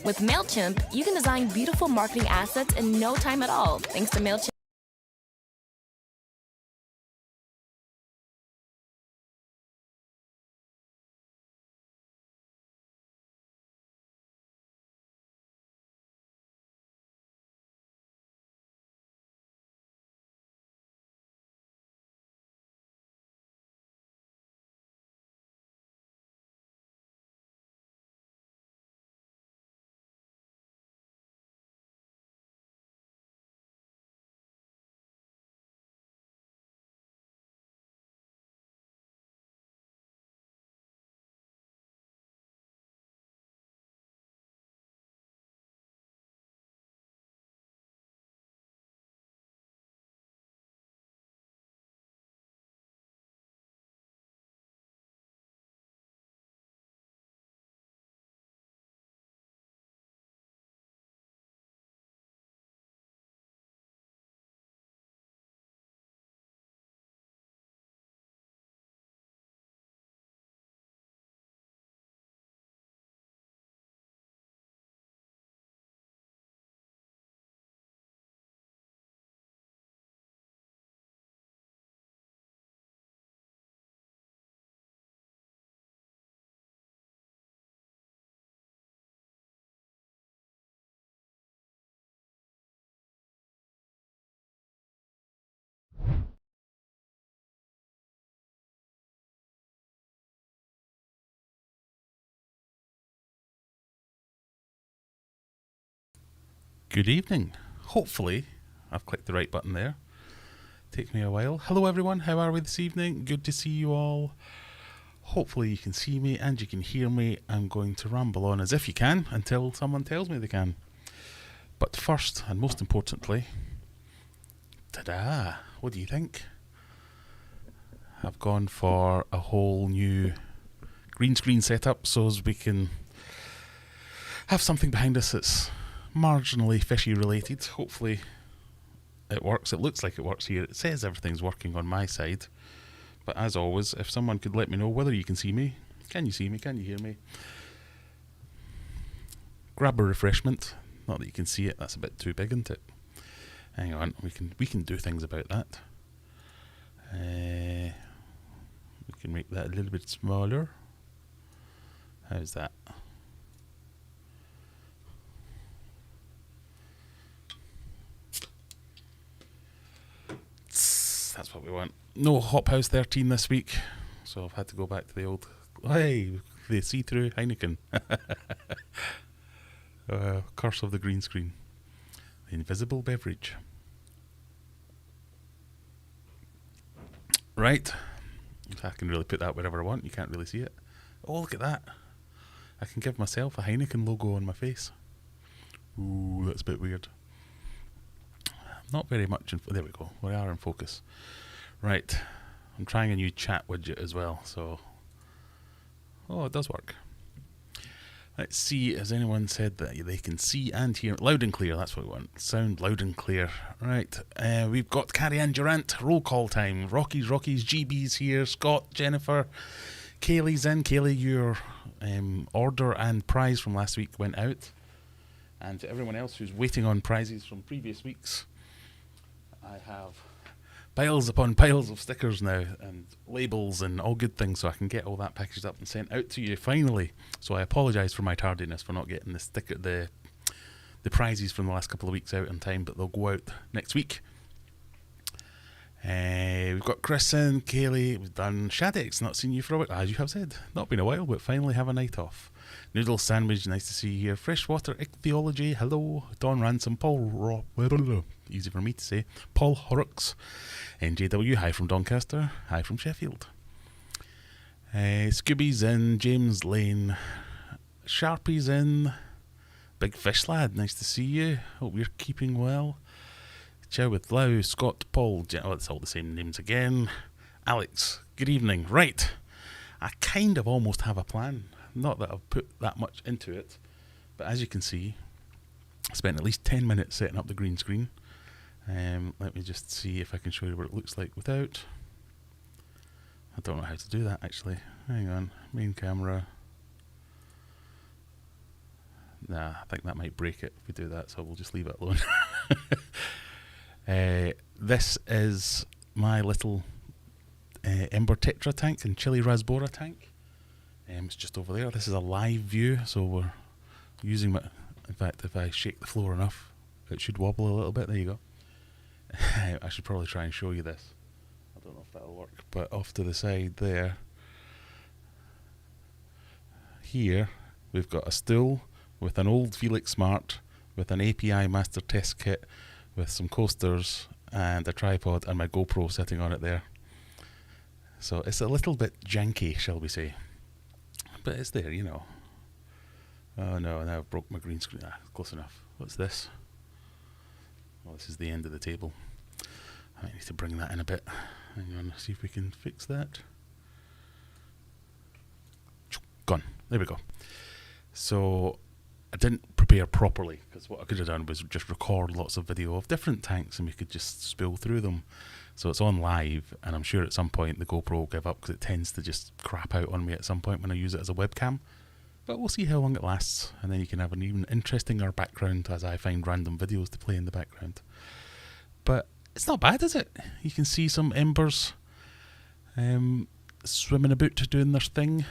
With MailChimp, you can design beautiful marketing assets in no time at all, thanks to MailChimp. Good evening. Hopefully, I've clicked the right button there. Takes me a while. Hello everyone, how are we this evening? Good to see you all. Hopefully you can see me and you can hear me. I'm going to ramble on as if you can until someone tells me they can. But first, and most importantly, ta-da! What do you think? I've gone for a whole new green screen setup so as we can have something behind us that's marginally fishy related. Hopefully it works. It looks like it works here. It says everything's working on my side. But as always, if someone could let me know whether you can see me. Can you see me? Can you hear me? Grab a refreshment. Not that you can see it, that's a bit too big, isn't it? Hang on, we can do things about that. We can make that a little bit smaller. How's that? That's what we want. No Hop House 13 this week, so I've had to go back to the old, hey, the see-through Heineken. Curse of the green screen. The invisible beverage. Right. I can really put that wherever I want. You can't really see it. Oh, look at that. I can give myself a Heineken logo on my face. Ooh, that's a bit weird. Not very much in... There we go. We are in focus. Right. I'm trying a new chat widget as well, so... Oh, it does work. Let's see, has anyone said that they can see and hear? Loud and clear, that's what we want. Sound loud and clear. Right. We've got Carrie-Ann Durant. Roll call time. Rockies, GB's here. Scott, Jennifer. Kaylee's in. Kaylee, your order and prize from last week went out. And to everyone else who's waiting on prizes from previous weeks, I have piles upon piles of stickers now and labels and all good things, so I can get all that packaged up and sent out to you finally. So I apologise for my tardiness for not getting the prizes from the last couple of weeks out in time, but they'll go out next week. We've got Chris and Kaylee. We've done Shadex, not seen you for a while, as you have said. Not been a while, but finally have a night off. Noodle Sandwich, nice to see you here. Freshwater Ichthyology, hello. Don Ransom, Paul easy for me to say. Paul Horrocks. NJW, hi from Doncaster, hi from Sheffield. Scooby's in, James Lane. Sharpie's in. Big Fish Lad, nice to see you. Hope you're keeping well. Chow with Lau, Scott, Paul, it's all the same names again. Alex, good evening. Right, I kind of almost have a plan. Not that I've put that much into it, but as you can see, I spent at least 10 minutes setting up the green screen. Let me just see if I can show you what it looks like without. I don't know how to do that actually. Hang on, main camera. Nah, I think that might break it if we do that, so we'll just leave it alone. This is my little Ember Tetra tank and Chili Rasbora tank. It's just over there. This is a live view, so we're using it. In fact, if I shake the floor enough, it should wobble a little bit. There you go. I should probably try and show you this. I don't know if that'll work, but off to the side there, here we've got a stool with an old Felix Smart, with an API master test kit, with some coasters and a tripod and my GoPro sitting on it there. So it's a little bit janky, shall we say, but it's there, you know. Oh no, now I've broke my green screen. Close enough. What's this? Well, this is the end of the table. I might need to bring that in a bit. Hang on, see if we can fix that. Gone. There we go. So I didn't prepare properly, because what I could have done was just record lots of video of different tanks and we could just spill through them. So it's on live, and I'm sure at some point the GoPro will give up because it tends to just crap out on me at some point when I use it as a webcam. But we'll see how long it lasts, and then you can have an even interestinger background as I find random videos to play in the background. But it's not bad, is it? You can see some embers swimming about doing their thing.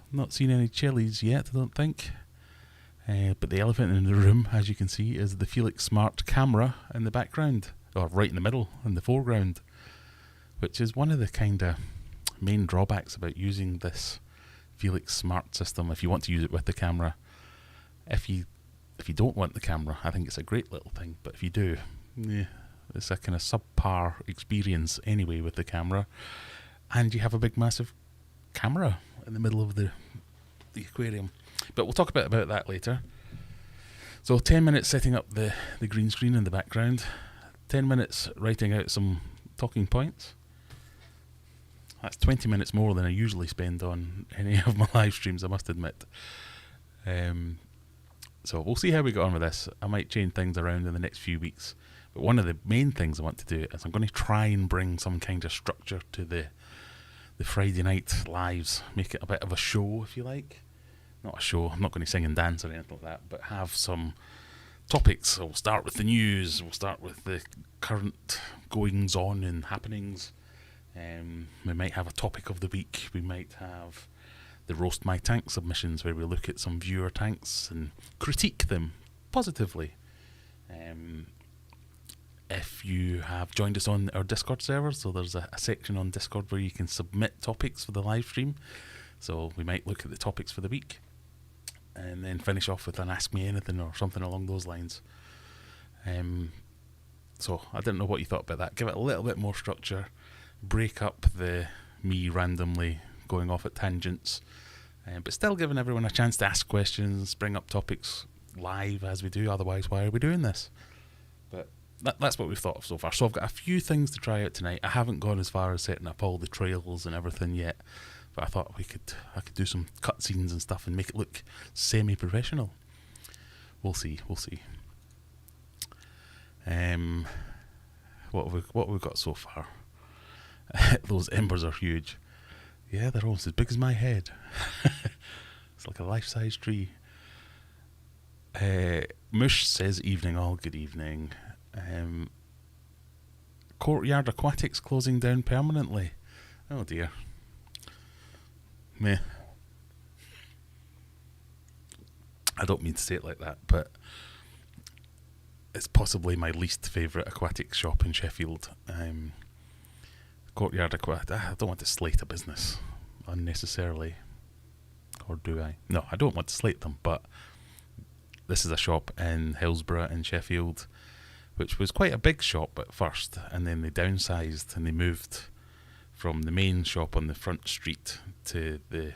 I've not seen any chilies yet, I don't think. But the elephant in the room, as you can see, is the Felix Smart camera in the background, or right in the middle, in the foreground, which is one of the kind of main drawbacks about using this Felix Smart system if you want to use it with the camera. If you don't want the camera, I think it's a great little thing, but if you do, it's a kind of subpar experience anyway with the camera, and you have a big massive camera in the middle of the aquarium. But we'll talk a bit about that later. So 10 minutes setting up the green screen in the background, 10 minutes writing out some talking points. That's 20 minutes more than I usually spend on any of my live streams, I must admit. So we'll see how we get on with this. I might change things around in the next few weeks. But one of the main things I want to do is I'm going to try and bring some kind of structure to the Friday night lives. Make it a bit of a show, if you like. Not a show, I'm not going to sing and dance or anything like that, but have some topics. So we'll start with the news, we'll start with the current goings on and happenings. We might have a topic of the week. We might have the Roast My Tank submissions, where we look at some viewer tanks and critique them positively. If you have joined us on our Discord server, so there's a section on Discord where you can submit topics for the live stream. So we might look at the topics for the week and then finish off with an Ask Me Anything or something along those lines. So I didn't know what you thought about that. Give it a little bit more structure. Break up the me randomly going off at tangents, but still giving everyone a chance to ask questions, bring up topics live as we do. Otherwise, why are we doing this? But that's what we've thought of so far. So I've got a few things to try out tonight. I haven't gone as far as setting up all the trails and everything yet, but I thought I could do some cutscenes and stuff and make it look semi-professional. We'll see. What have we got so far? Those embers are huge. Yeah, they're almost as big as my head. It's like a life-size tree. Mush says, evening all, good evening. Courtyard Aquatics closing down permanently. Oh dear. Meh. I don't mean to say it like that, but it's possibly my least favourite aquatic shop in Sheffield. Courtyard Aquatics. I don't want to slate a business unnecessarily. Or do I? No, I don't want to slate them, but this is a shop in Hillsborough in Sheffield, which was quite a big shop at first, and then they downsized and they moved from the main shop on the front street to the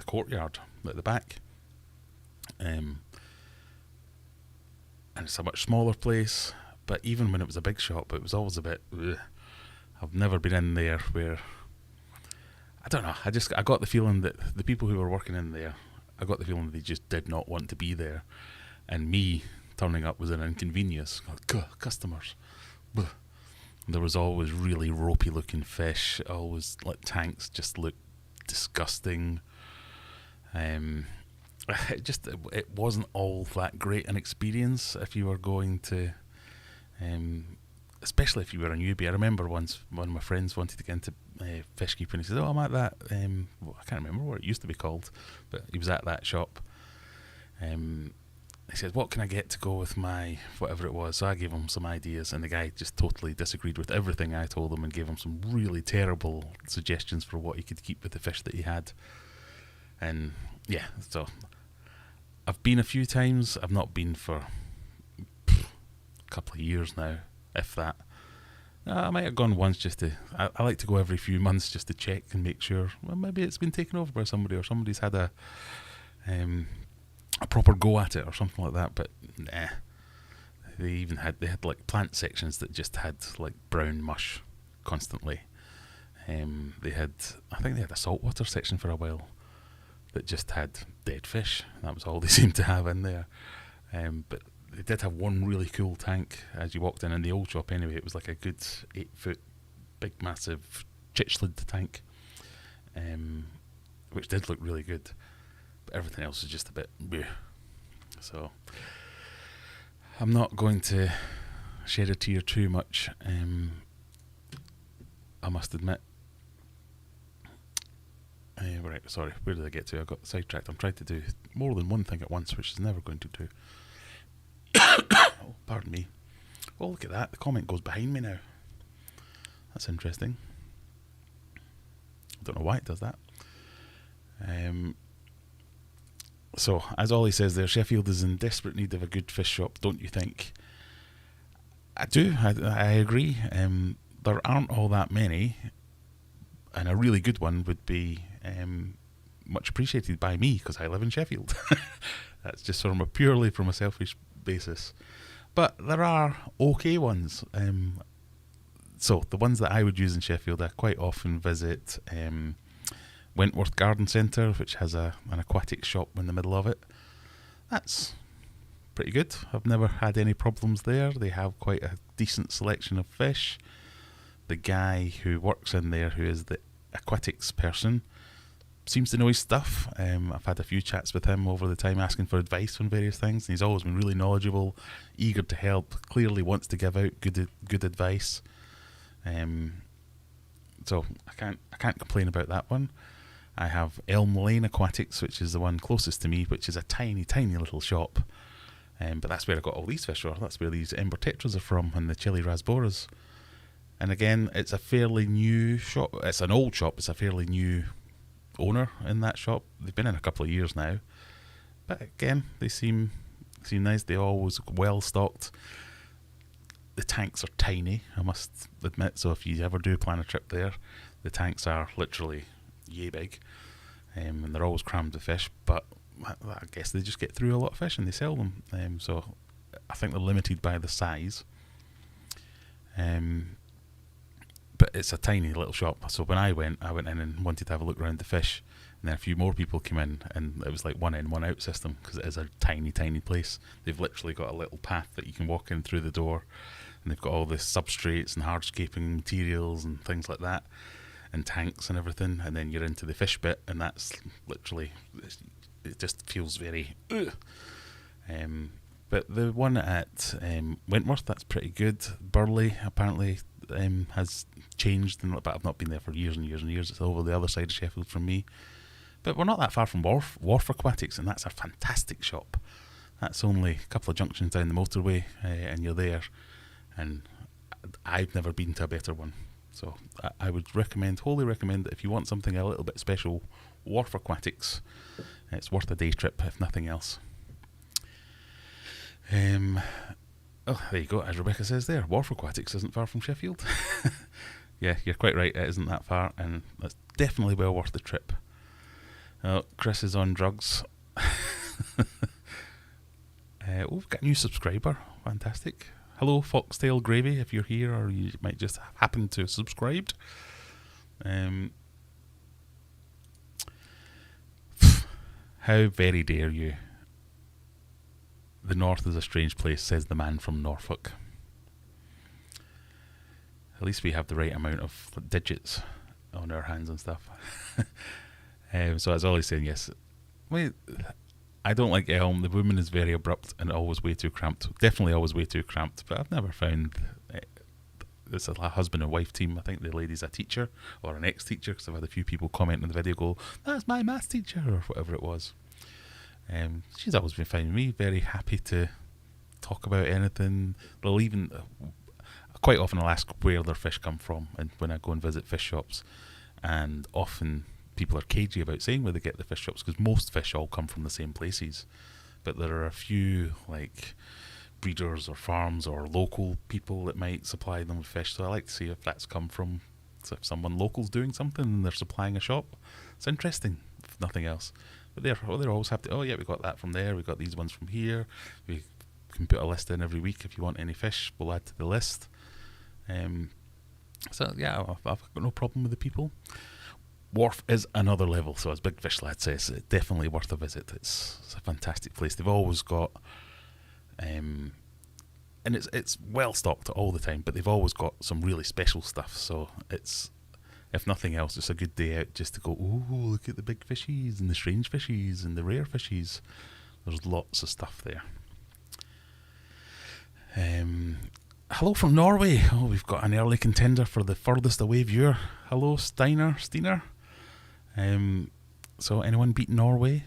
courtyard at the back. And it's a much smaller place, but even when it was a big shop, it was always a bit, ugh. I've never been in there where, I don't know, I got the feeling that the people who were working in there, I got the feeling they just did not want to be there, and me turning up was an inconvenience. Customers. Bleh. There was always really ropey looking fish, always like tanks just looked disgusting. it wasn't all that great an experience if you were going to, especially if you were a newbie. I remember once one of my friends wanted to get into fish keeping. He said, "Oh, I'm at that." I can't remember what it used to be called, but he was at that shop. He said, "What can I get to go with my whatever it was?" So I gave him some ideas, and the guy just totally disagreed with everything I told him and gave him some really terrible suggestions for what he could keep with the fish that he had. And yeah, so I've been a few times. I've not been for a couple of years now, if that. I might have gone once just to. I like to go every few months just to check and make sure. Well, maybe it's been taken over by somebody, or somebody's had a proper go at it or something like that. But nah, they had like plant sections that just had like brown mush constantly. I think they had a saltwater section for a while that just had dead fish. That was all they seemed to have in there. But they did have one really cool tank as you walked in the old shop anyway. It was like a good 8-foot big massive chitchlid tank, which did look really good. But everything else is just a bit bleh. So I'm not going to shed a tear too much, I must admit. Right, sorry, where did I get to? I got sidetracked. I'm trying to do more than one thing at once, which is never going to do. Oh, pardon me. Oh, look at that. The comment goes behind me now. That's interesting. I don't know why it does that. So, as Ollie says there, Sheffield is in desperate need of a good fish shop, don't you think? I do. I agree. There aren't all that many, and a really good one would be much appreciated by me because I live in Sheffield. That's just purely from a selfish basis. But there are okay ones. So the ones that I would use in Sheffield, I quite often visit Wentworth Garden Centre, which has an aquatic shop in the middle of it. That's pretty good. I've never had any problems there. They have quite a decent selection of fish. The guy who works in there, who is the aquatics person, seems to know his stuff. I've had a few chats with him over the time asking for advice on various things, and he's always been really knowledgeable, eager to help, clearly wants to give out good advice. So I can't complain about that one. I have Elm Lane Aquatics, which is the one closest to me, which is a tiny little shop. But that's where I got all these fish from. That's where these Ember Tetras are from, and the Chili Rasboras. And again, it's a fairly new shop. It's an old shop. It's a fairly new owner in that shop. They've been in a couple of years now. But again, they seem nice. They're always well stocked. The tanks are tiny, I must admit. So if you ever do plan a trip there, the tanks are literally yay big. And they're always crammed with fish. But I guess they just get through a lot of fish and they sell them. So I think they're limited by the size. But it's a tiny little shop. So when I went in and wanted to have a look around the fish, and then a few more people came in, and it was like one in, one out system, because it is a tiny place. They've literally got a little path that you can walk in through the door, and they've got all the substrates and hardscaping materials and things like that, and tanks and everything, and then you're into the fish bit, and that's literally, it just feels very but the one at Wentworth, that's pretty good. Burley apparently has changed, but I've not been there for years and years and years. It's over the other side of Sheffield from me. But we're not that far from Wharf Aquatics, and that's a fantastic shop. That's only a couple of junctions down the motorway, and you're there. And I've never been to a better one. So I would wholly recommend that if you want something a little bit special, Wharf Aquatics. It's worth a day trip, if nothing else. Oh, there you go. As Rebecca says there, Wharf Aquatics isn't far from Sheffield. Yeah, you're quite right. It isn't that far, and it's definitely well worth the trip. Oh, Chris is on drugs. We've got a new subscriber. Fantastic. Hello, Foxtail Gravy, if you're here, or you might just happen to have subscribed. How very dare you? The north is a strange place, says the man from Norfolk. At least we have the right amount of digits on our hands and stuff. So as Ollie's saying, yes. Wait, I don't like Elm. The woman is very abrupt and always way too cramped. Definitely always way too cramped. But I've never found it's a husband and wife team. I think the lady's a teacher or an ex-teacher, because I've had a few people comment on the video go, "That's my maths teacher," or whatever it was. She's always been fine with me. Very happy to talk about anything. They'll even quite often I'll ask where their fish come from, and when I go and visit fish shops, and often people are cagey about saying where they get the fish shops, because most fish all come from the same places, but there are a few like breeders or farms or local people that might supply them with fish. So I like to see if that's come from, so if someone local's doing something and they're supplying a shop. It's interesting, if nothing else. But they're always have to, oh yeah, we got that from there, we got these ones from here. We can put a list in every week. If you want any fish, we'll add to the list. So yeah, I've got no problem with the people. Wharf is another level, so as Big Fish Lad says, it's definitely worth a visit. It's a fantastic place. They've always got, and it's well stocked all the time, but they've always got some really special stuff. So it's, if nothing else, it's a good day out just to go, oh, look at the big fishies and the strange fishies and the rare fishies. There's lots of stuff there. Hello from Norway. Oh, we've got an early contender for the furthest away viewer. Hello, Steiner. So anyone beat Norway?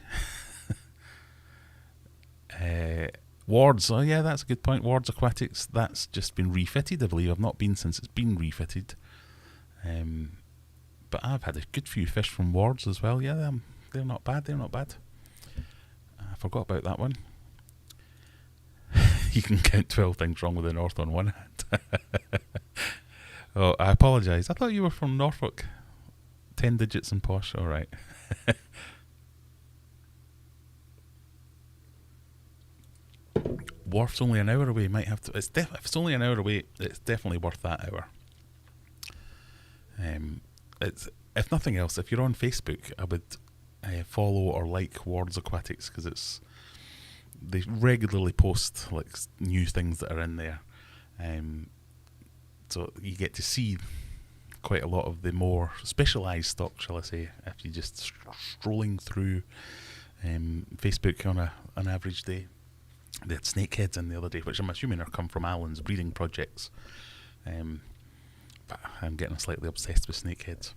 Wards. Oh yeah, that's a good point. Wards Aquatics. That's just been refitted, I believe. I've not been since it's been refitted. But I've had a good few fish from Wards as well. Yeah, they're not bad. I forgot about that one. You can count 12 things wrong with the North on one hand. Oh, I apologise. I thought you were from Norfolk. 10 digits and posh. All right. Wharf's only an hour away. Might have to. If it's only an hour away, it's definitely worth that hour. It's, if nothing else, if you're on Facebook, I would follow or like Wards Aquatics, because they regularly post like new things that are in there, so you get to see quite a lot of the more specialised stock, shall I say, if you just strolling through Facebook on an average day. They had snakeheads in the other day, which I'm assuming are come from Alan's breeding projects. But I'm getting slightly obsessed with snakeheads.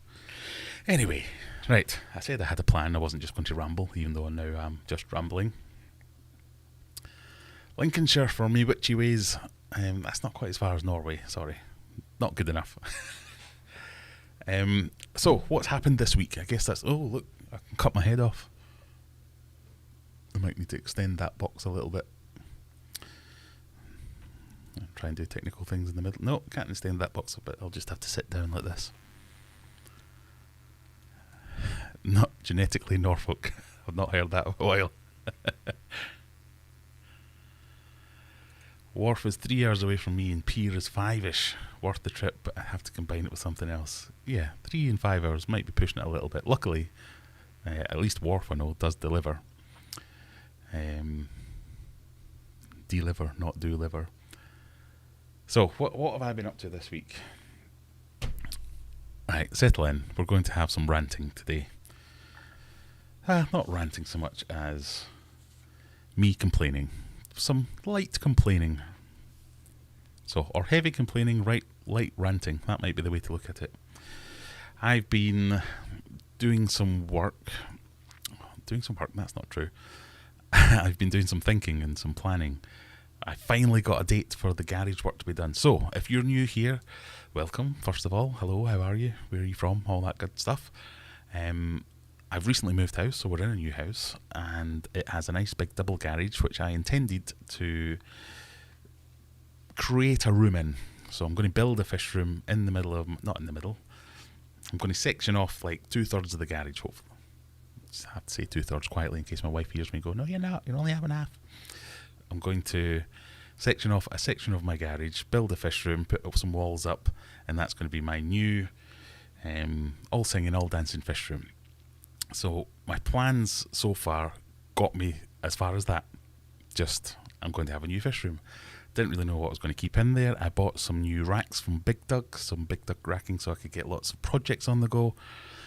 Anyway, right, I said I had a plan. I wasn't just going to ramble, even though now I'm just rambling. Lincolnshire for me witchy ways. That's not quite as far as Norway, sorry. Not good enough. So, what's happened this week? I guess that's... Oh, look, I can cut my head off. I might need to extend that box a little bit. I'll try and do technical things in the middle. No, can't extend that box a bit. I'll just have to sit down like this. Not genetically Norfolk. I've not heard that in a while. Wharf is 3 hours away from me and Pier is 5-ish. Worth the trip, but I have to combine it with something else. Yeah, 3 and 5 hours might be pushing it a little bit. Luckily, at least Wharf, I know, does deliver. Deliver, not do liver. So, what have I been up to this week? Right, settle in. We're going to have some ranting today. Not ranting so much as me complaining. Some light complaining. So, or heavy complaining, light ranting. That might be the way to look at it. I've been doing some work. That's not true. I've been doing some thinking and some planning. I finally got a date for the garage work to be done. So, if you're new here, welcome, first of all. Hello, how are you? Where are you from? All that good stuff. I've recently moved house, so we're in a new house, and it has a nice big double garage, which I intended to create a room in. So I'm going to build a fish room in the middle of... Not in the middle. I'm going to section off like 2/3 of the garage, hopefully. Just have to say 2/3 quietly in case my wife hears me go, no, you're not. You're only having half. I'm going to section off a section of my garage, build a fish room, put up some walls up, and that's going to be my new all singing, all dancing fish room. So my plans so far got me as far as that. Just, I'm going to have a new fish room. Didn't really know what I was going to keep in there. I bought some new racks from Big Doug, some Big Doug racking, so I could get lots of projects on the go.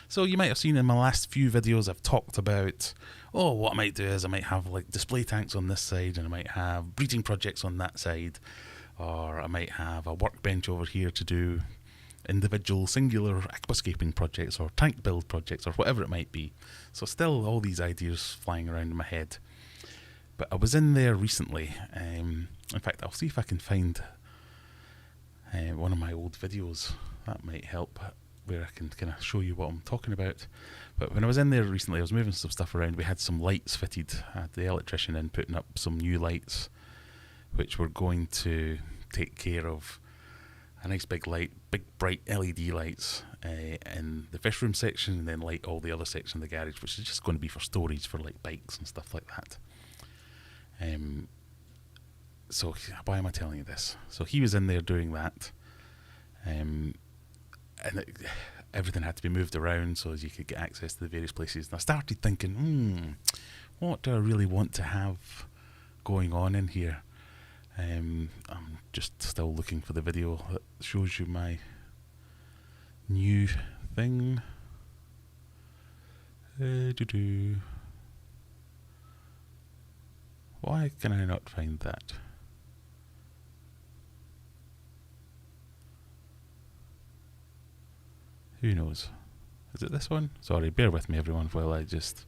So you might have seen in my last few videos I've talked about, what I might do is I might have like display tanks on this side, and I might have breeding projects on that side, or I might have a workbench over here to do individual singular aquascaping projects or tank build projects or whatever it might be. So still all these ideas flying around in my head. But I was in there recently. In fact, I'll see if I can find one of my old videos. That might help, where I can kind of show you what I'm talking about. But when I was in there recently, I was moving some stuff around. We had some lights fitted. I had the electrician in putting up some new lights, which were going to take care of a nice big light, big bright LED lights in the fish room section, and then light all the other section of the garage, which is just going to be for storage for like bikes and stuff like that. So why am I telling you this? So he was in there doing that, and everything had to be moved around so as you could get access to the various places. And I started thinking, what do I really want to have going on in here? I'm just still looking for the video that shows you my new thing. Why can I not find that? Who knows? Is it this one? Sorry, bear with me everyone while I just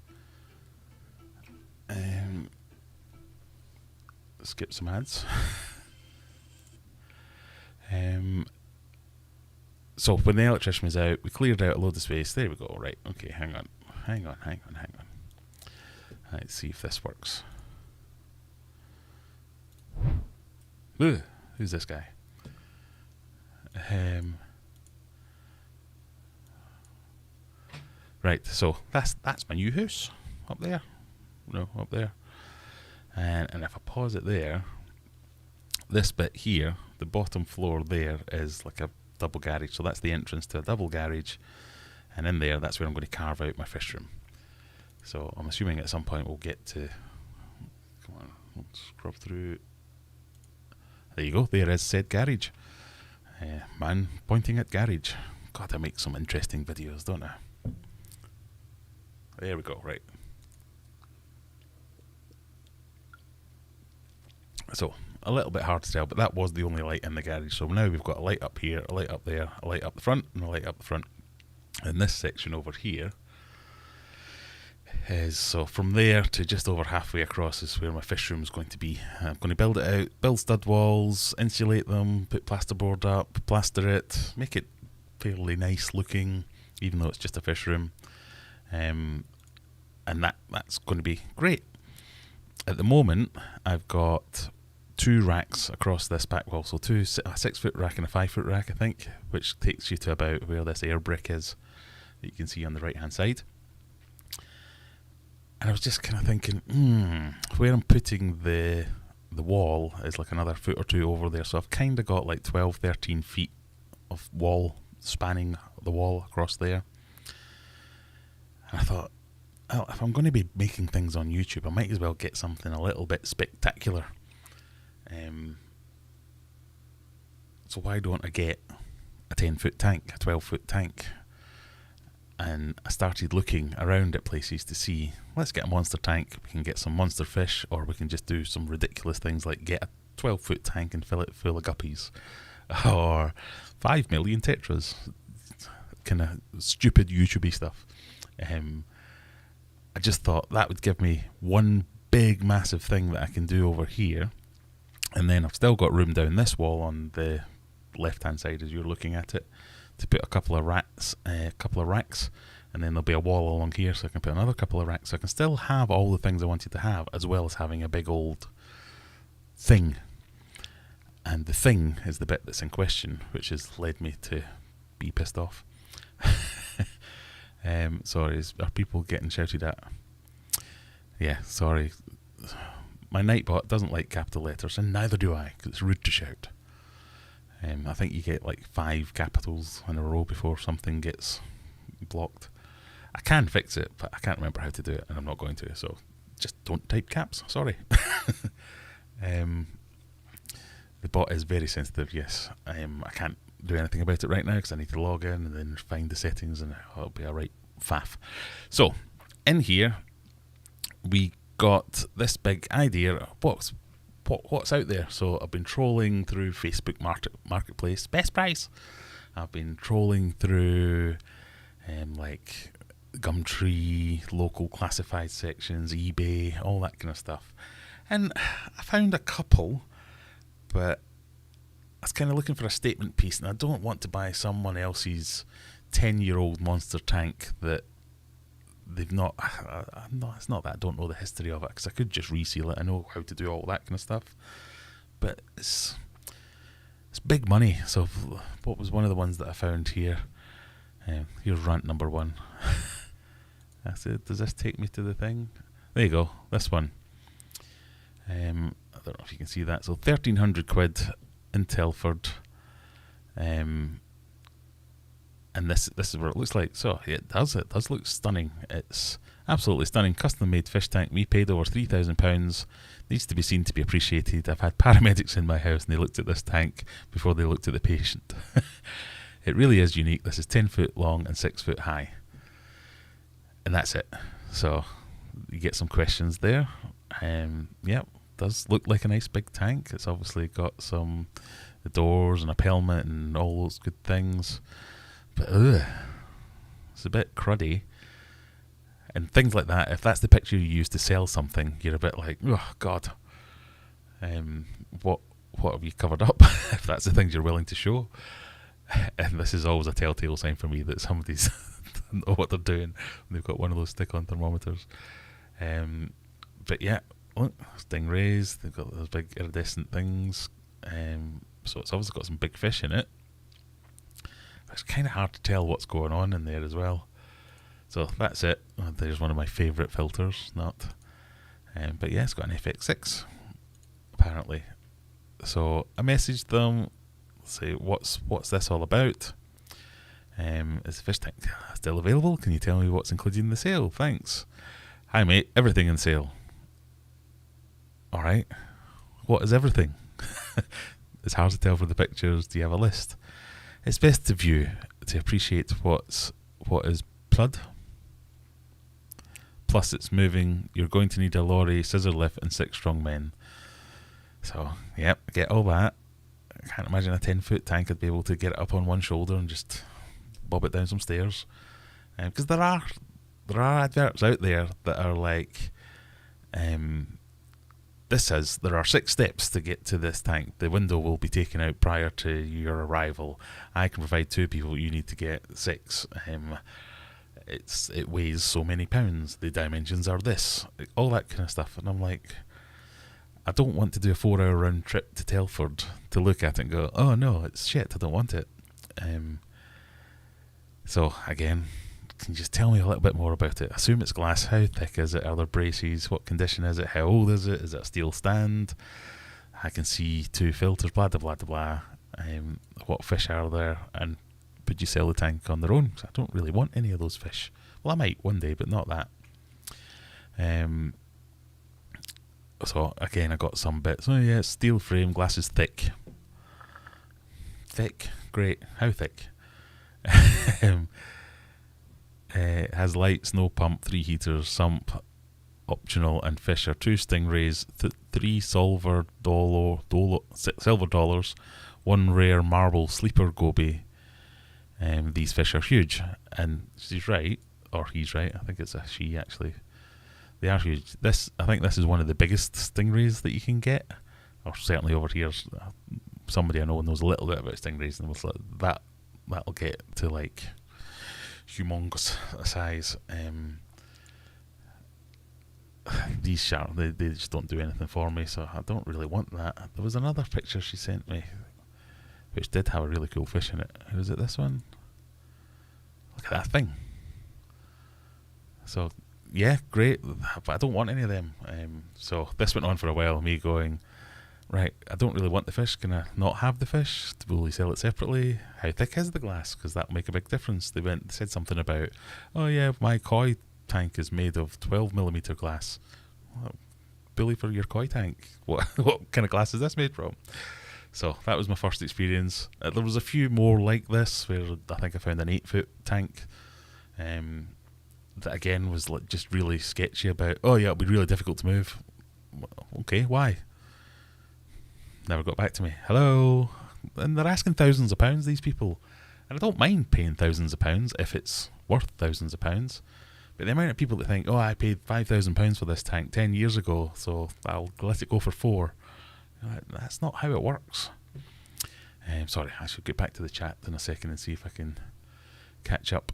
skip some ads. So when the electrician was out, we cleared out a load of space. There we go. Right. Okay, hang on. Let's see if this works. Ooh, who's this guy? Right, so that's my new house up there. No, up there. And if I pause it there, this bit here, the bottom floor there, is like a double garage. So that's the entrance to a double garage, and in there, that's where I'm going to carve out my fish room. So I'm assuming at some point we'll get to. Come on, let's scrub through. There you go. There is said garage. Man pointing at garage. God, I make some interesting videos, don't I? There we go. Right. So a little bit hard to tell, but that was the only light in the garage. So now we've got a light up here, a light up there, a light up the front, and a light up the front. And this section over here is, so from there to just over halfway across is where my fish room is going to be. I'm going to build it out, build stud walls, insulate them, put plasterboard up, plaster it, make it fairly nice looking, even though it's just a fish room. And that's going to be great. At the moment, I've got 2 racks across this back wall, so a 6-foot rack and a 5-foot rack, I think, which takes you to about where this air brick is that you can see on the right hand side. And I was just kind of thinking, where I'm putting the wall is like another foot or 2 over there, so I've kind of got like 12-13 feet of wall spanning the wall across there. And I thought, well, if I'm going to be making things on YouTube, I might as well get something a little bit spectacular. So why don't I get a 10-foot tank, a 12-foot tank? And I started looking around at places to see, let's get a monster tank, we can get some monster fish, or we can just do some ridiculous things like get a 12-foot tank and fill it full of guppies, or 5 million tetras, kind of stupid YouTubey stuff. I just thought that would give me one big massive thing that I can do over here, and then I've still got room down this wall on the left hand side as you're looking at it to put a couple of racks, and then there'll be a wall along here so I can put another couple of racks, so I can still have all the things I wanted to have, as well as having a big old thing. And the thing is the bit that's in question, which has led me to be pissed off. Sorry, are people getting shouted at? Yeah, sorry. My Nightbot doesn't like capital letters, and neither do I, because it's rude to shout. I think you get like 5 capitals in a row before something gets blocked. I can fix it, but I can't remember how to do it, and I'm not going to, so just don't type caps, sorry. The bot is very sensitive, yes. I can't do anything about it right now because I need to log in and then find the settings, and it'll be a right faff. So, in here, we got this big idea of what's out there. So I've been trolling through Facebook Marketplace, best price. I've been trolling through like Gumtree, local classified sections, eBay, all that kind of stuff. And I found a couple, but I was kind of looking for a statement piece, and I don't want to buy someone else's 10-year-old monster tank that they've not. No, it's not that I don't know the history of it, because I could just reseal it. I know how to do all that kind of stuff, but it's big money. So what was one of the ones that I found here? Here's rant number 1. I said, does this take me to the thing? There you go, this one. I don't know if you can see that. So 1,300 quid in Telford. And this is what it looks like. So it does look stunning. It's absolutely stunning. Custom made fish tank. We paid over £3,000. Needs to be seen to be appreciated. I've had paramedics in my house and they looked at this tank before they looked at the patient. It really is unique. This is 10 foot long and 6 foot high. And that's it. So you get some questions there. Yeah, does look like a nice big tank. It's obviously got some the doors and a pelmet and all those good things. But it's a bit cruddy. And things like that, if that's the picture you use to sell something, you're a bit like, oh God, what have you covered up? If that's the things you're willing to show. And this is always a telltale sign for me that somebody's don't know what they're doing when they've got one of those stick-on thermometers. But yeah, look, stingrays, they've got those big iridescent things. So it's obviously got some big fish in it. It's kind of hard to tell what's going on in there as well. So that's it. There's one of my favourite filters, but yeah, it's got an FX6 apparently. So I messaged them, say what's this all about? Is the fish tank still available? Can you tell me what's included in the sale? Thanks. Hi mate, everything in sale. Alright, what is everything? It's hard to tell from the pictures. Do you have a list? It's best to view to appreciate what is blood. Plus it's moving. You're going to need a lorry, scissor lift and 6 strong men. So yep, get all that. I can't imagine a 10-foot tank I'd be able to get it up on one shoulder and just bob it down some stairs. Because there are adverts out there that are like, there are 6 steps to get to this tank. The window will be taken out prior to your arrival. I can provide 2 people. You need to get 6. It weighs so many pounds. The dimensions are this. All that kind of stuff. And I'm like, I don't want to do a 4-hour round trip to Telford to look at it and go, oh no, it's shit, I don't want it. So again, can you just tell me a little bit more about it? Assume it's glass. How thick is it? Are there braces? What condition is it? How old is it? Is it a steel stand? I can see 2 filters, blah, blah, blah, blah. What fish are there? And would you sell the tank on their own? 'Cause I don't really want any of those fish. Well, I might one day, but not that. So again, I got some bits. Oh yeah, steel frame, glass is thick. Thick, great. How thick? It has lights, no pump, 3 heaters, sump, optional, and fish are 2 stingrays, 3 silver dollars, 1 rare marble sleeper goby. These fish are huge, and she's right, or he's right. I think it's a she actually. They are huge. I think this is one of the biggest stingrays that you can get, or certainly over here. Somebody I know knows a little bit about stingrays, and was like, that'll get to like humongous size. These sharks, they just don't do anything for me, so I don't really want that. There was another picture she sent me, which did have a really cool fish in it. Was it this one? Look at that thing. So yeah, great, but I don't want any of them. So this went on for a while, me going, right, I don't really want the fish. Can I not have the fish? Will you sell it separately? How thick is the glass? Because that will make a big difference. They said something about, oh yeah, my koi tank is made of 12mm glass. Well, bully for your koi tank. What kind of glass is this made from? So that was my first experience. There was a few more like this where I think I found an 8-foot tank. that again was like just really sketchy about, oh yeah, it'll be really difficult to move. Okay, why? Never got back to me. Hello? And they're asking thousands of pounds, these people. And I don't mind paying thousands of pounds if it's worth thousands of pounds. But the amount of people that think, oh, I paid £5,000 for this tank 10 years ago, so I'll let it go for 4. That's not how it works. Sorry, I should get back to the chat in a second and see if I can catch up.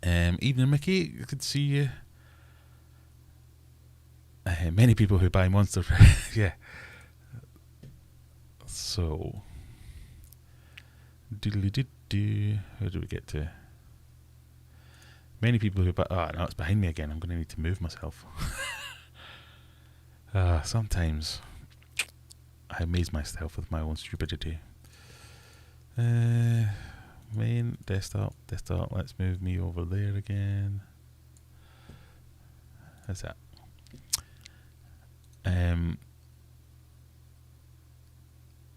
Evening, Mickey. Good to see you. Many people who buy Monster yeah. So, doodly-doo-doo. How do we get to? Many people who buy. Oh, no, it's behind me again. I'm going to need to move myself. Sometimes I amaze myself with my own stupidity. Main, desktop. Let's move me over there again. How's that?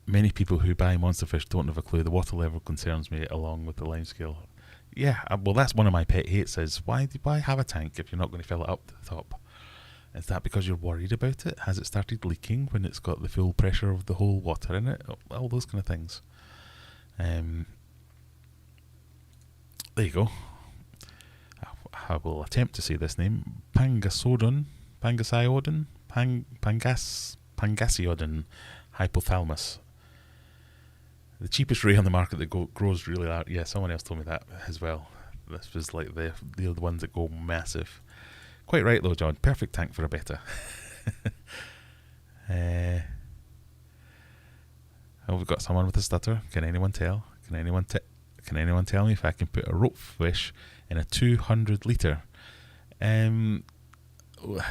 Many people who buy monsterfish don't have a clue. The water level concerns me, along with the lime scale. Yeah, well, that's one of my pet hates. Is why have a tank if you're not going to fill it up to the top? Is that because you're worried about it? Has it started leaking when it's got the full pressure of the whole water in it? All those kind of things. There you go. I will attempt to say this name. Pangasiodon, Pangasiodon hypothalamus. The cheapest ray on the market that grows really large. Yeah, someone else told me that as well. This was like they're the ones that go massive. Quite right though, John. Perfect tank for a betta. Oh, we've got someone with a stutter. Can anyone tell? Can anyone tell me if I can put a rope fish in a 200 litre? It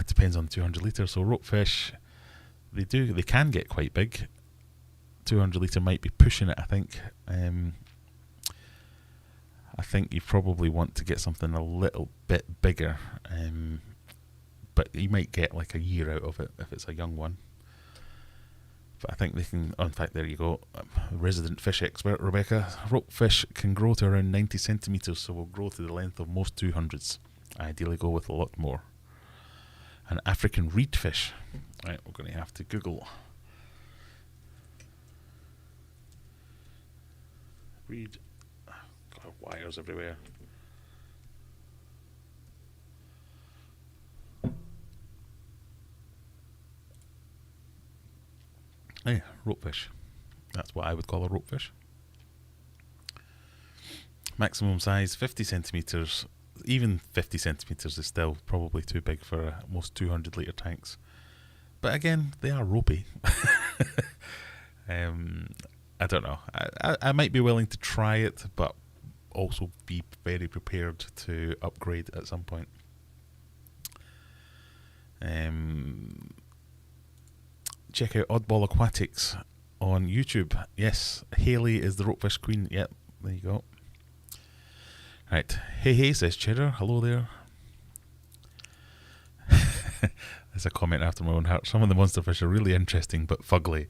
depends on 200 litre. So rope fish, they can get quite big. 200 litre might be pushing it, I think. I think you probably want to get something a little bit bigger, but you might get like a year out of it if it's a young one. But I think they can. Oh, in fact, there you go. Resident fish expert Rebecca. Rope fish can grow to around 90 centimetres, so will grow to the length of most 200s. Ideally, go with a lot more. An African reed fish. Right, we're going to have to Google. Reed. God, wires everywhere. Yeah, ropefish. That's what I would call a ropefish. Maximum size 50 centimetres. Even 50 centimetres is still probably too big for most 200 litre tanks. But again, they are ropey. I don't know. I might be willing to try it, but also be very prepared to upgrade at some point. Check out Oddball Aquatics on YouTube. Yes, Haley is the ropefish queen. Yep, there you go. Right. Hey, says Cheddar. Hello there. There's a comment after my own heart. Some of the monsterfish are really interesting but fugly.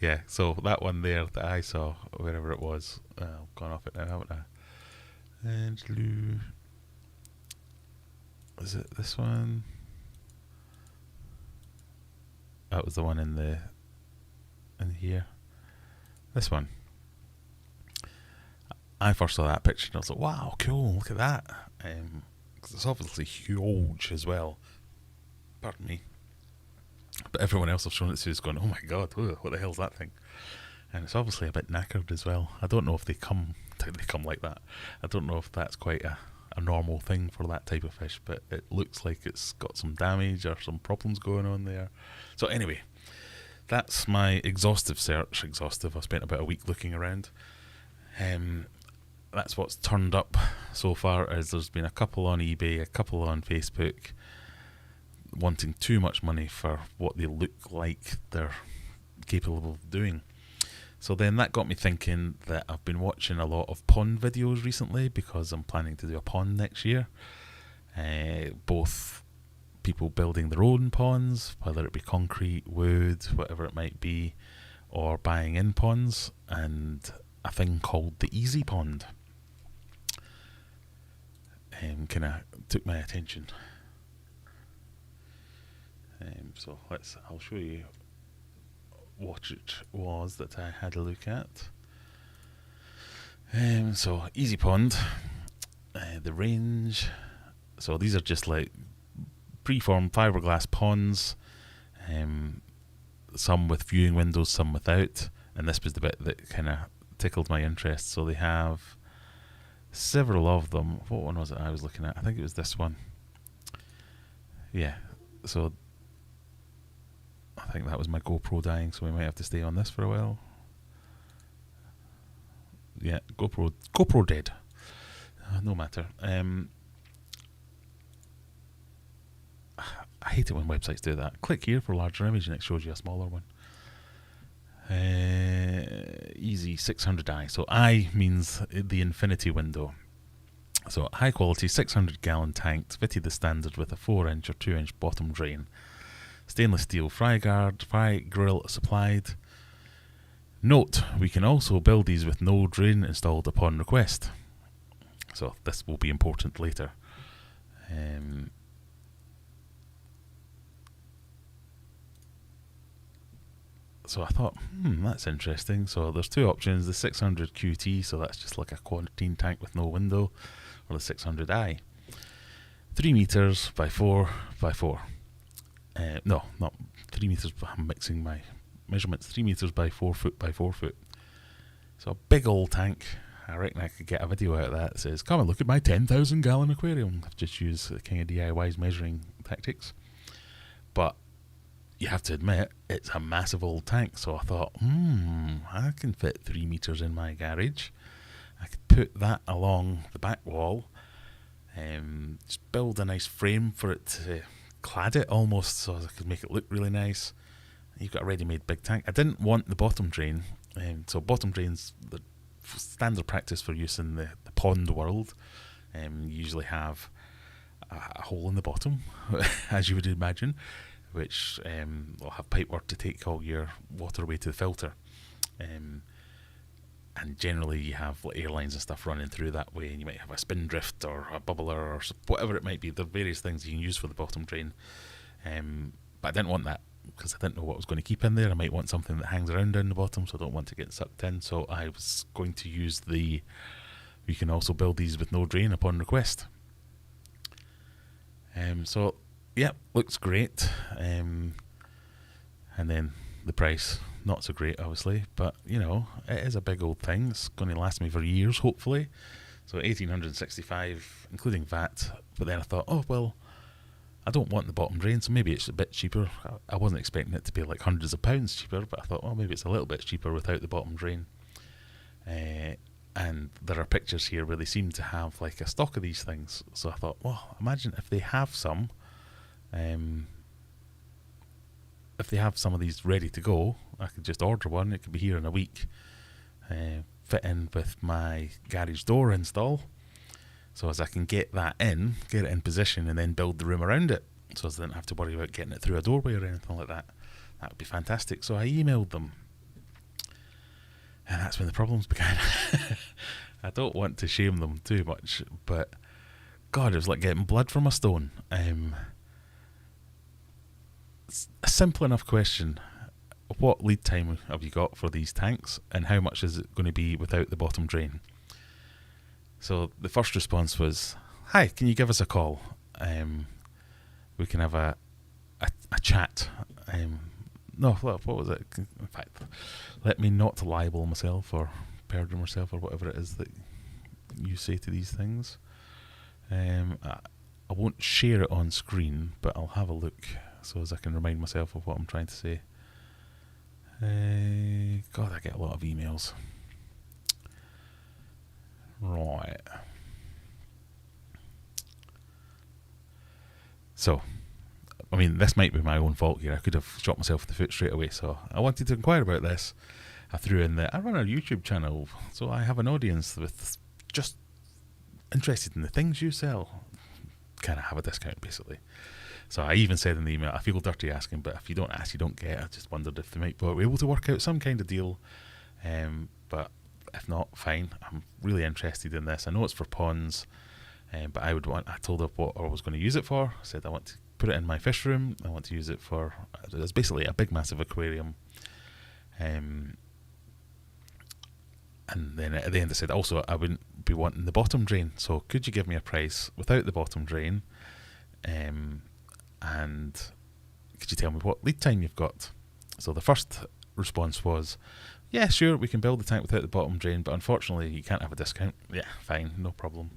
Yeah, so that one there that I saw, wherever it was, I've gone off it now, haven't I? And is it this one? That was the one in here. This one. I first saw that picture and I was like, wow, cool, look at that. 'Cause it's obviously huge as well. Pardon me. But everyone else I've shown it to is going, oh my god, what the hell's that thing? And it's obviously a bit knackered as well. I don't know if they come like that. I don't know if that's quite a normal thing for that type of fish, but it looks like it's got some damage or some problems going on there. So anyway, that's my exhaustive search. Exhaustive. I spent about a week looking around. That's what's turned up so far. As there's been a couple on eBay, a couple on Facebook, wanting too much money for what they look like they're capable of doing. So then that got me thinking that I've been watching a lot of pond videos recently because I'm planning to do a pond next year. Both people building their own ponds, whether it be concrete, wood, whatever it might be, or buying in ponds, and a thing called the Easy Pond. kind of took my attention. So I'll show you what it was that I had a look at. So Easy Pond, the range. So these are just like preformed fiberglass ponds, some with viewing windows, some without, and this was the bit that kind of tickled my interest. So they have several of them. What one was it I was looking at? I think it was this one. Yeah, so I think that was my GoPro dying, so we might have to stay on this for a while. Yeah, GoPro dead. No matter. I hate it when websites do that. Click here for a larger image and it shows you a smaller one. Easy 600i. So I means the infinity window. So high quality 600 gallon tanks fitted the standard with a 4-inch or 2-inch bottom drain. Stainless steel fry grill supplied. Note, we can also build these with no drain installed upon request. So this will be important later. So I thought, that's interesting. So there's two options, the 600 QT, so that's just like a quarantine tank with no window, or the 600i. 3 meters by 4 by 4. No, not 3 meters, I'm mixing my measurements. 3 meters by 4 foot by 4 foot. So a big old tank. I reckon I could get a video out of that that says, come and look at my 10,000 gallon aquarium. I've just used the kind of DIY's measuring tactics. But you have to admit, it's a massive old tank. So I thought, I can fit 3 meters in my garage. I could put that along the back wall. Just build a nice frame for it to clad it almost, so I could make it look really nice. You've got a ready-made big tank. I didn't want the bottom drain. So bottom drains, the standard practice for use in the pond world. You usually have a hole in the bottom, as you would imagine, which will have pipework to take all your water away to the filter. And generally you have like airlines and stuff running through that way, and you might have a spindrift or a bubbler or whatever it might be. There are various things you can use for the bottom drain. But I didn't want that, because I didn't know what I was going to keep in there. I might want something that hangs around down the bottom, so I don't want to get sucked in. So I was going to use we can also build these with no drain upon request. So yeah, looks great. And then the price, not so great obviously, but you know, it is a big old thing. It's going to last me for years hopefully. So 1,865 including VAT. But then I thought, oh well, I don't want the bottom drain, so maybe it's a bit cheaper. I wasn't expecting it to be like hundreds of pounds cheaper, but I thought, oh, maybe it's a little bit cheaper without the bottom drain. And there are pictures here where they seem to have like a stock of these things. So I thought, well, imagine if they have some. If they have some of these ready to go, I could just order one. It could be here in a week. Fit in with my garage door install. So as I can get it in position, and then build the room around it, so as I didn't have to worry about getting it through a doorway or anything like that. That would be fantastic. So I emailed them, and that's when the problems began. I don't want to shame them too much, but God, it was like getting blood from a stone. It's a simple enough question. What lead time have you got for these tanks, and how much is it going to be without the bottom drain? So the first response was, hi, can you give us a call? We can have a chat. No, what was it? In fact, let me not libel myself or perjure myself or whatever it is that you say to these things. I won't share it on screen, but I'll have a look so as I can remind myself of what I'm trying to say. God, I get a lot of emails. Right. So, I mean, this might be my own fault here. I could have shot myself in the foot straight away. So I wanted to inquire about this. I threw in I run a YouTube channel, so I have an audience with just interested in the things you sell. Kind of have a discount, basically. So I even said in the email, I feel dirty asking, but if you don't ask, you don't get. I just wondered if they might be able to work out some kind of deal. But if not, fine. I'm really interested in this. I know it's for ponds. But I told her what I was going to use it for. I said I want to put it in my fish room. I want to use it for, it's basically a big massive aquarium. And then at the end I said also I wouldn't be wanting the bottom drain, so could you give me a price without the bottom drain, and could you tell me what lead time you've got? So the first response was, yeah, sure, we can build the tank without the bottom drain, but unfortunately you can't have a discount. Yeah, fine, no problem,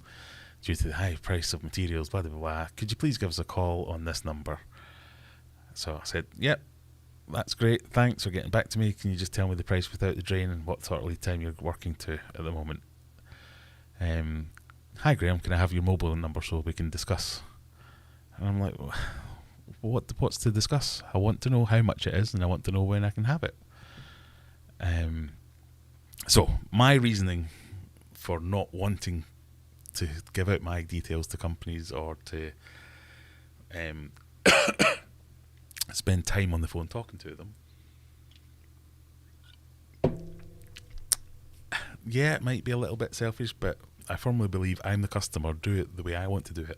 due to the high price of materials, blah blah blah. Could you please give us a call on this number? So I said, yep, that's great, thanks for getting back to me. Can you just tell me the price without the drain and what sort of lead time you're working to at the moment? Hi Graham, can I have your mobile number so we can discuss? And I'm like, what's to discuss? I want to know how much it is and I want to know when I can have it. So my reasoning for not wanting to give out my details to companies or to spend time on the phone talking to them, yeah, it might be a little bit selfish, but I firmly believe I'm the customer, do it the way I want to do it.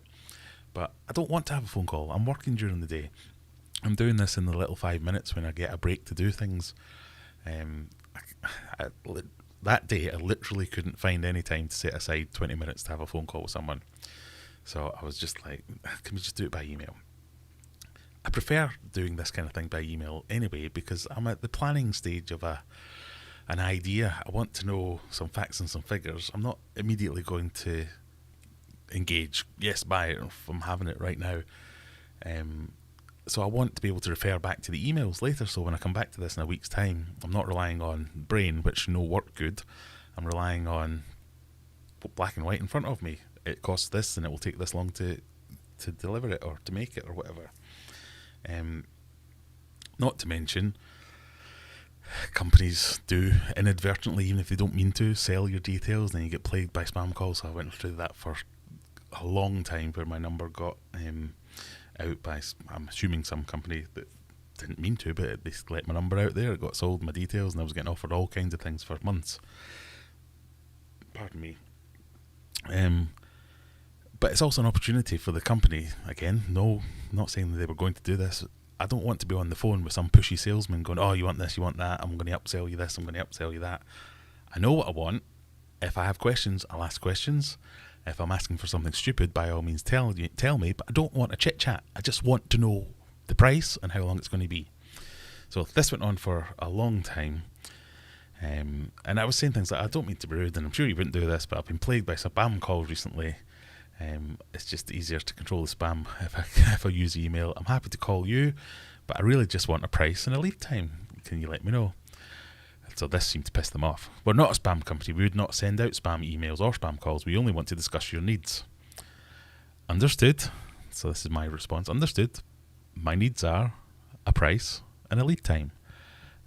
But I don't want to have a phone call. I'm working during the day. I'm doing this in the little 5 minutes when I get a break to do things. That day I literally couldn't find any time to set aside 20 minutes to have a phone call with someone. So I was just like, can we just do it by email? I prefer doing this kind of thing by email anyway, because I'm at the planning stage of an idea. I want to know some facts and some figures. I'm not immediately going to engage, yes, buy it if I'm having it right now. So I want to be able to refer back to the emails later, so when I come back to this in a week's time, I'm not relying on brain, which no work good. I'm relying on black and white in front of me. It costs this and it will take this long to deliver it or to make it or whatever. Not to mention, companies do inadvertently, even if they don't mean to, sell your details, and then you get plagued by spam calls. So I went through that for a long time, where my number got out by, I'm assuming, some company that didn't mean to, but they let my number out there. It got sold, my details, and I was getting offered all kinds of things for months. Pardon me. But it's also an opportunity for the company. Again, no, not saying that they were going to do this. I don't want to be on the phone with some pushy salesman going, oh, you want this, you want that, I'm going to upsell you this, I'm going to upsell you that. I know what I want. If I have questions, I'll ask questions. If I'm asking for something stupid, by all means tell me, but I don't want a chit chat. I just want to know the price and how long it's going to be. So this went on for a long time. And I was saying things like, I don't mean to be rude, and I'm sure you wouldn't do this, but I've been plagued by spam calls recently. It's just easier to control the spam if I use email. I'm happy to call you, but I really just want a price and a lead time. Can you let me know? So this seemed to piss them off. We're not a spam company. We would not send out spam emails or spam calls. We only want to discuss your needs. Understood. So this is my response. Understood. My needs are a price and a lead time.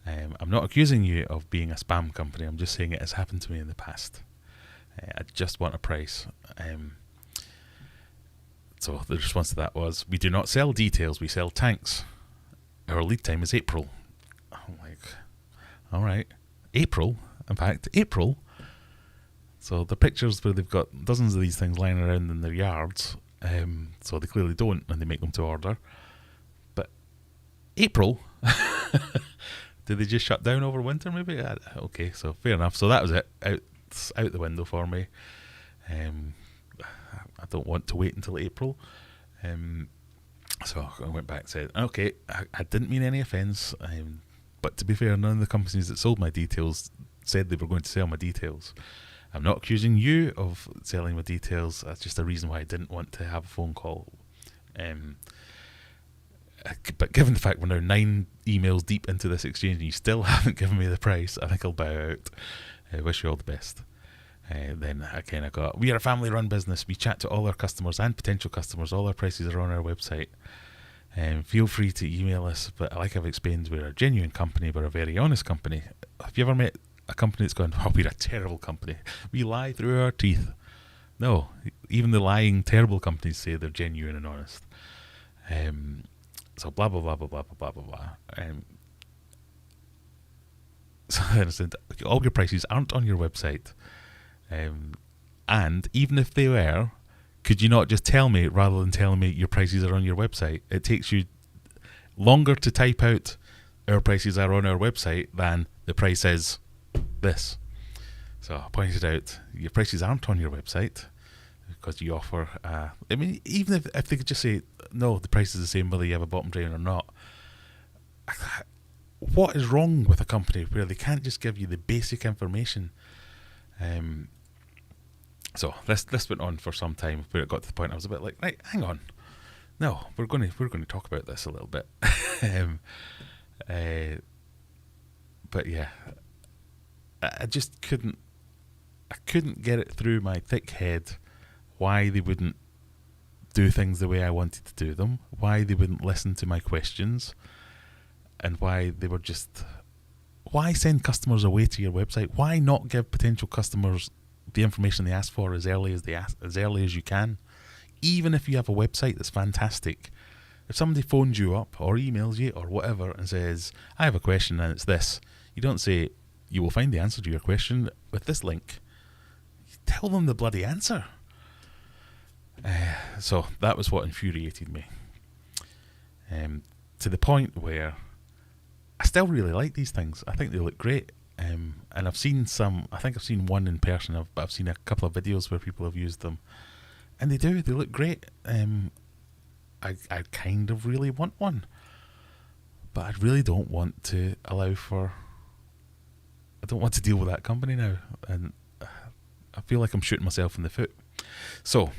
I'm not accusing you of being a spam company. I'm just saying it has happened to me in the past. I just want a price. So the response to that was, we do not sell details, we sell tanks. Our lead time is April. I'm like, all right, April? In fact, April? So the pictures where they've got dozens of these things lying around in their yards, so they clearly don't, and they make them to order. But April? Did they just shut down over winter maybe? Okay, so fair enough. So that was it. Out the window for me. I don't want to wait until April. So I went back and said, okay, I didn't mean any offence, but to be fair, none of the companies that sold my details said they were going to sell my details. I'm not accusing you of selling my details. That's just a reason why I didn't want to have a phone call. But given the fact we're now 9 emails deep into this exchange and you still haven't given me the price, I think I'll bow out. I wish you all the best. Then again I got, we are a family run business. We chat to all our customers and potential customers. All our prices are on our website. Feel free to email us, but like I've explained, we're a genuine company, we're a very honest company. Have you ever met a company that's gone, oh, we're a terrible company, we lie through our teeth? No, even the lying terrible companies say they're genuine and honest. So blah blah blah blah blah blah blah blah. So I said, all your prices aren't on your website, and even if they were, could you not just tell me rather than telling me your prices are on your website? It takes you longer to type out our prices are on our website than the price is this. So I pointed out your prices aren't on your website because you offer, I mean, even if they could just say, no, the price is the same whether you have a bottom drain or not. What is wrong with a company where they can't just give you the basic information? So this went on for some time, where it got to the point I was a bit like, right, hang on, no, we're going to talk about this a little bit. But yeah, I just couldn't get it through my thick head why they wouldn't do things the way I wanted to do them, why they wouldn't listen to my questions, and why they were just, why send customers away to your website? Why not give potential customers the information they ask for as early as you can? Even if you have a website that's fantastic, if somebody phones you up or emails you or whatever and says, I have a question and it's this, you don't say, you will find the answer to your question with this link. You tell them the bloody answer. So that was what infuriated me. To the point where I still really like these things. I think they look great. And I've seen one in person, but I've seen a couple of videos where people have used them. And they look great. I kind of really want one. But I really don't want to I don't want to deal with that company now. And I feel like I'm shooting myself in the foot. So,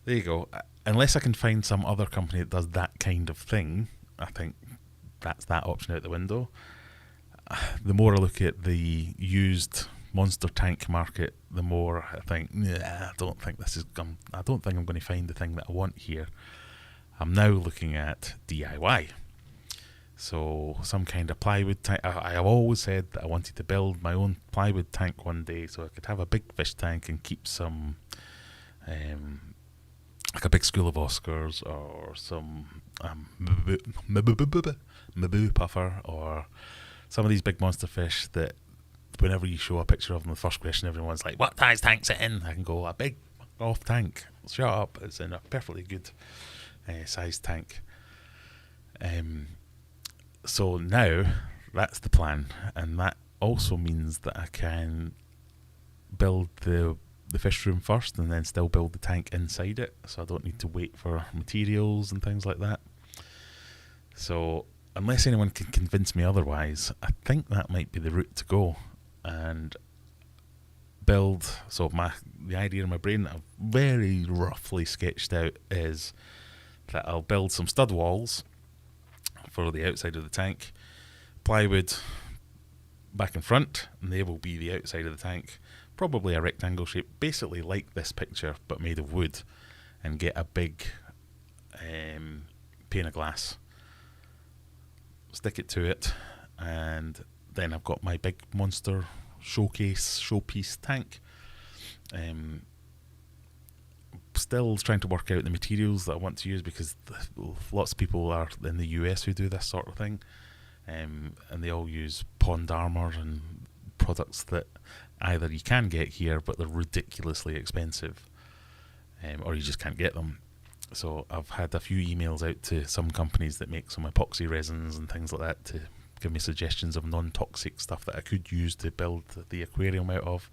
there you go. Unless I can find some other company that does that kind of thing, I think that's that option out the window. The more I look at the used monster tank market, the more I think, I don't think I'm going to find the thing that I want here. I'm now looking at DIY. So some kind of plywood tank. I have always said that I wanted to build my own plywood tank one day, so I could have a big fish tank and keep some, like a big school of Oscars or some Mabu puffer or some of these big monster fish that whenever you show a picture of them, the first question everyone's like, what size tank's it in? I can go, a big off tank. Shut up, it's in a perfectly good sized tank. So now that's the plan, and that also means that I can build the fish room first and then still build the tank inside it, so I don't need to wait for materials and things like that. So unless anyone can convince me otherwise, I think that might be the route to go and build. So the idea in my brain that I've very roughly sketched out is that I'll build some stud walls for the outside of the tank, plywood back and front, and they will be the outside of the tank, probably a rectangle shape, basically like this picture but made of wood, and get a big pane of glass, stick it to it, and then I've got my big monster showpiece tank. Still trying to work out the materials that I want to use, because lots of people are in the US who do this sort of thing, and they all use pond armour and products that either you can get here but they're ridiculously expensive, or you just can't get them. So I've had a few emails out to some companies that make some epoxy resins and things like that to give me suggestions of non-toxic stuff that I could use to build the aquarium out of.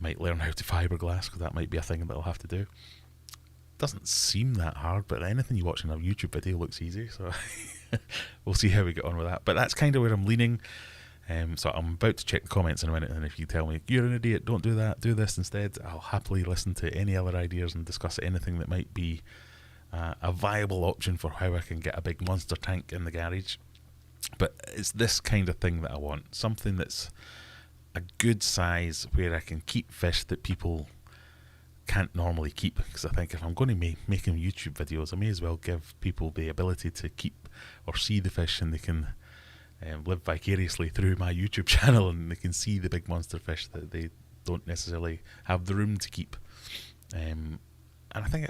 Might learn how to fiberglass, because that might be a thing that I'll have to do. Doesn't seem that hard, but anything you watch in a YouTube video looks easy, so we'll see how we get on with that. But that's kind of where I'm leaning. So I'm about to check the comments in a minute, and if you tell me you're an idiot, don't do that, do this instead, I'll happily listen to any other ideas and discuss anything that might be a viable option for how I can get a big monster tank in the garage. But it's this kind of thing that I want, something that's a good size where I can keep fish that people can't normally keep, because I think if I'm going to be making YouTube videos, I may as well give people the ability to keep or see the fish, and they can live vicariously through my YouTube channel, and they can see the big monster fish that they don't necessarily have the room to keep. And I think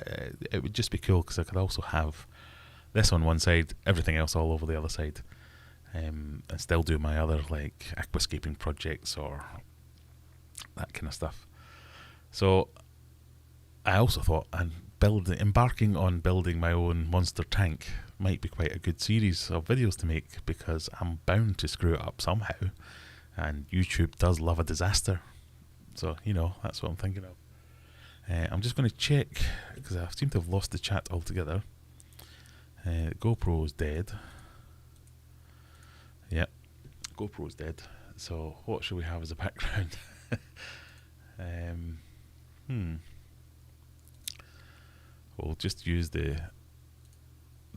it would just be cool, because I could also have this on one side, everything else all over the other side. And still do my other like aquascaping projects or that kind of stuff. So I also thought embarking on building my own monster tank might be quite a good series of videos to make, because I'm bound to screw it up somehow, and YouTube does love a disaster. So, that's what I'm thinking of. I'm just going to check, because I seem to have lost the chat altogether. GoPro's dead. Yep, GoPro's dead. So what should we have as a background? We'll just use the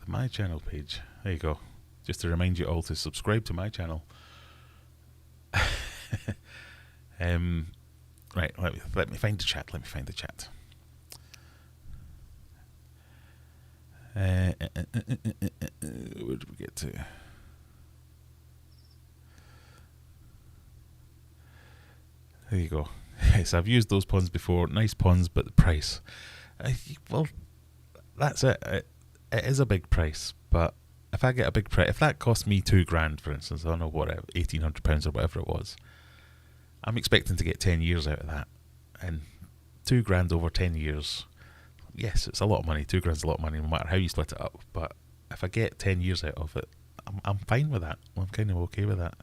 my channel page. There you go. Just to remind you all to subscribe to my channel. Right, let me find the chat. Where did we get to? There you go. Yes, I've used those puns before. Nice puns, but the price. Well, that's it. It is a big price, but if I get a big price, if that cost me £2,000, for instance, I don't know what, £1,800 or whatever it was, I'm expecting to get 10 years out of that. And £2,000 over 10 years, yes, it's a lot of money. £2,000 is a lot of money, no matter how you split it up. But if I get 10 years out of it, I'm fine with that. I'm kind of okay with that.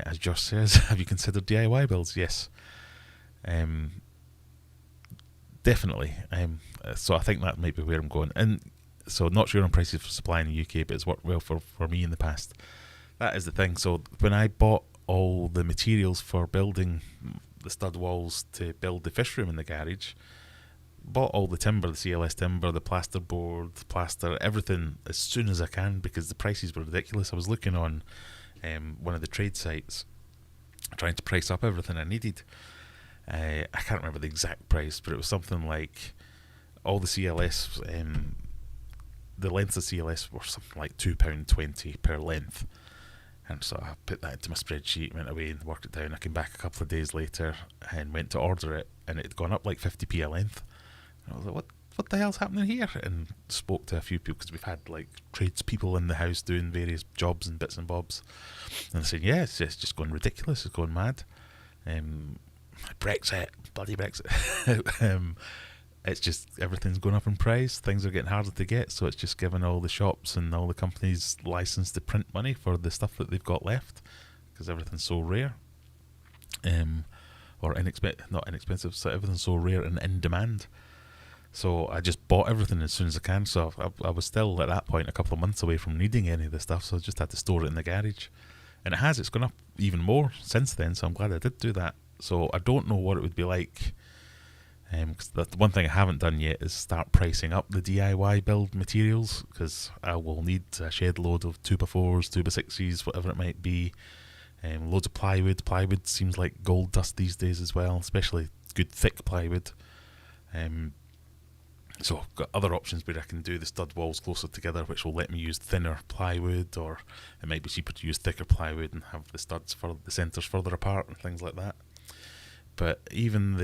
As Josh says, have you considered DIY builds? Yes. Definitely. So I think that might be where I'm going. And so not sure on prices for supply in the UK, but it's worked well for me in the past. That is the thing. So when I bought all the materials for building the stud walls to build the fish room in the garage, bought all the timber, the CLS timber, the plasterboard, plaster, everything as soon as I can, because the prices were ridiculous. I was looking on one of the trade sites, trying to price up everything I needed. I can't remember the exact price, but it was something like all the CLS, the lengths of CLS were something like £2.20 per length. And so I put that into my spreadsheet, went away and worked it down. I came back a couple of days later and went to order it, and it had gone up like 50p a length. And I was like, what the hell's happening here? And spoke to a few people, because we've had like tradespeople in the house doing various jobs and bits and bobs, and saying, yeah, it's just going ridiculous, it's going mad. Brexit, bloody Brexit. It's just everything's going up in price, things are getting harder to get, so it's just giving all the shops and all the companies license to print money for the stuff that they've got left, because everything's so rare. Or not inexpensive, so everything's so rare and in demand. So I just bought everything as soon as I can. So I was still at that point a couple of months away from needing any of the stuff, so I just had to store it in the garage. And it's gone up even more since then, so I'm glad I did do that. So I don't know what it would be like, because the one thing I haven't done yet is start pricing up the DIY build materials, because I will need a shed load of 2x4s, 2x6s, whatever it might be. Loads of plywood. Plywood seems like gold dust these days as well, especially good thick plywood. So I've got other options where I can do the stud walls closer together, which will let me use thinner plywood, or it might be cheaper to use thicker plywood and have the studs for the centres further apart and things like that. But even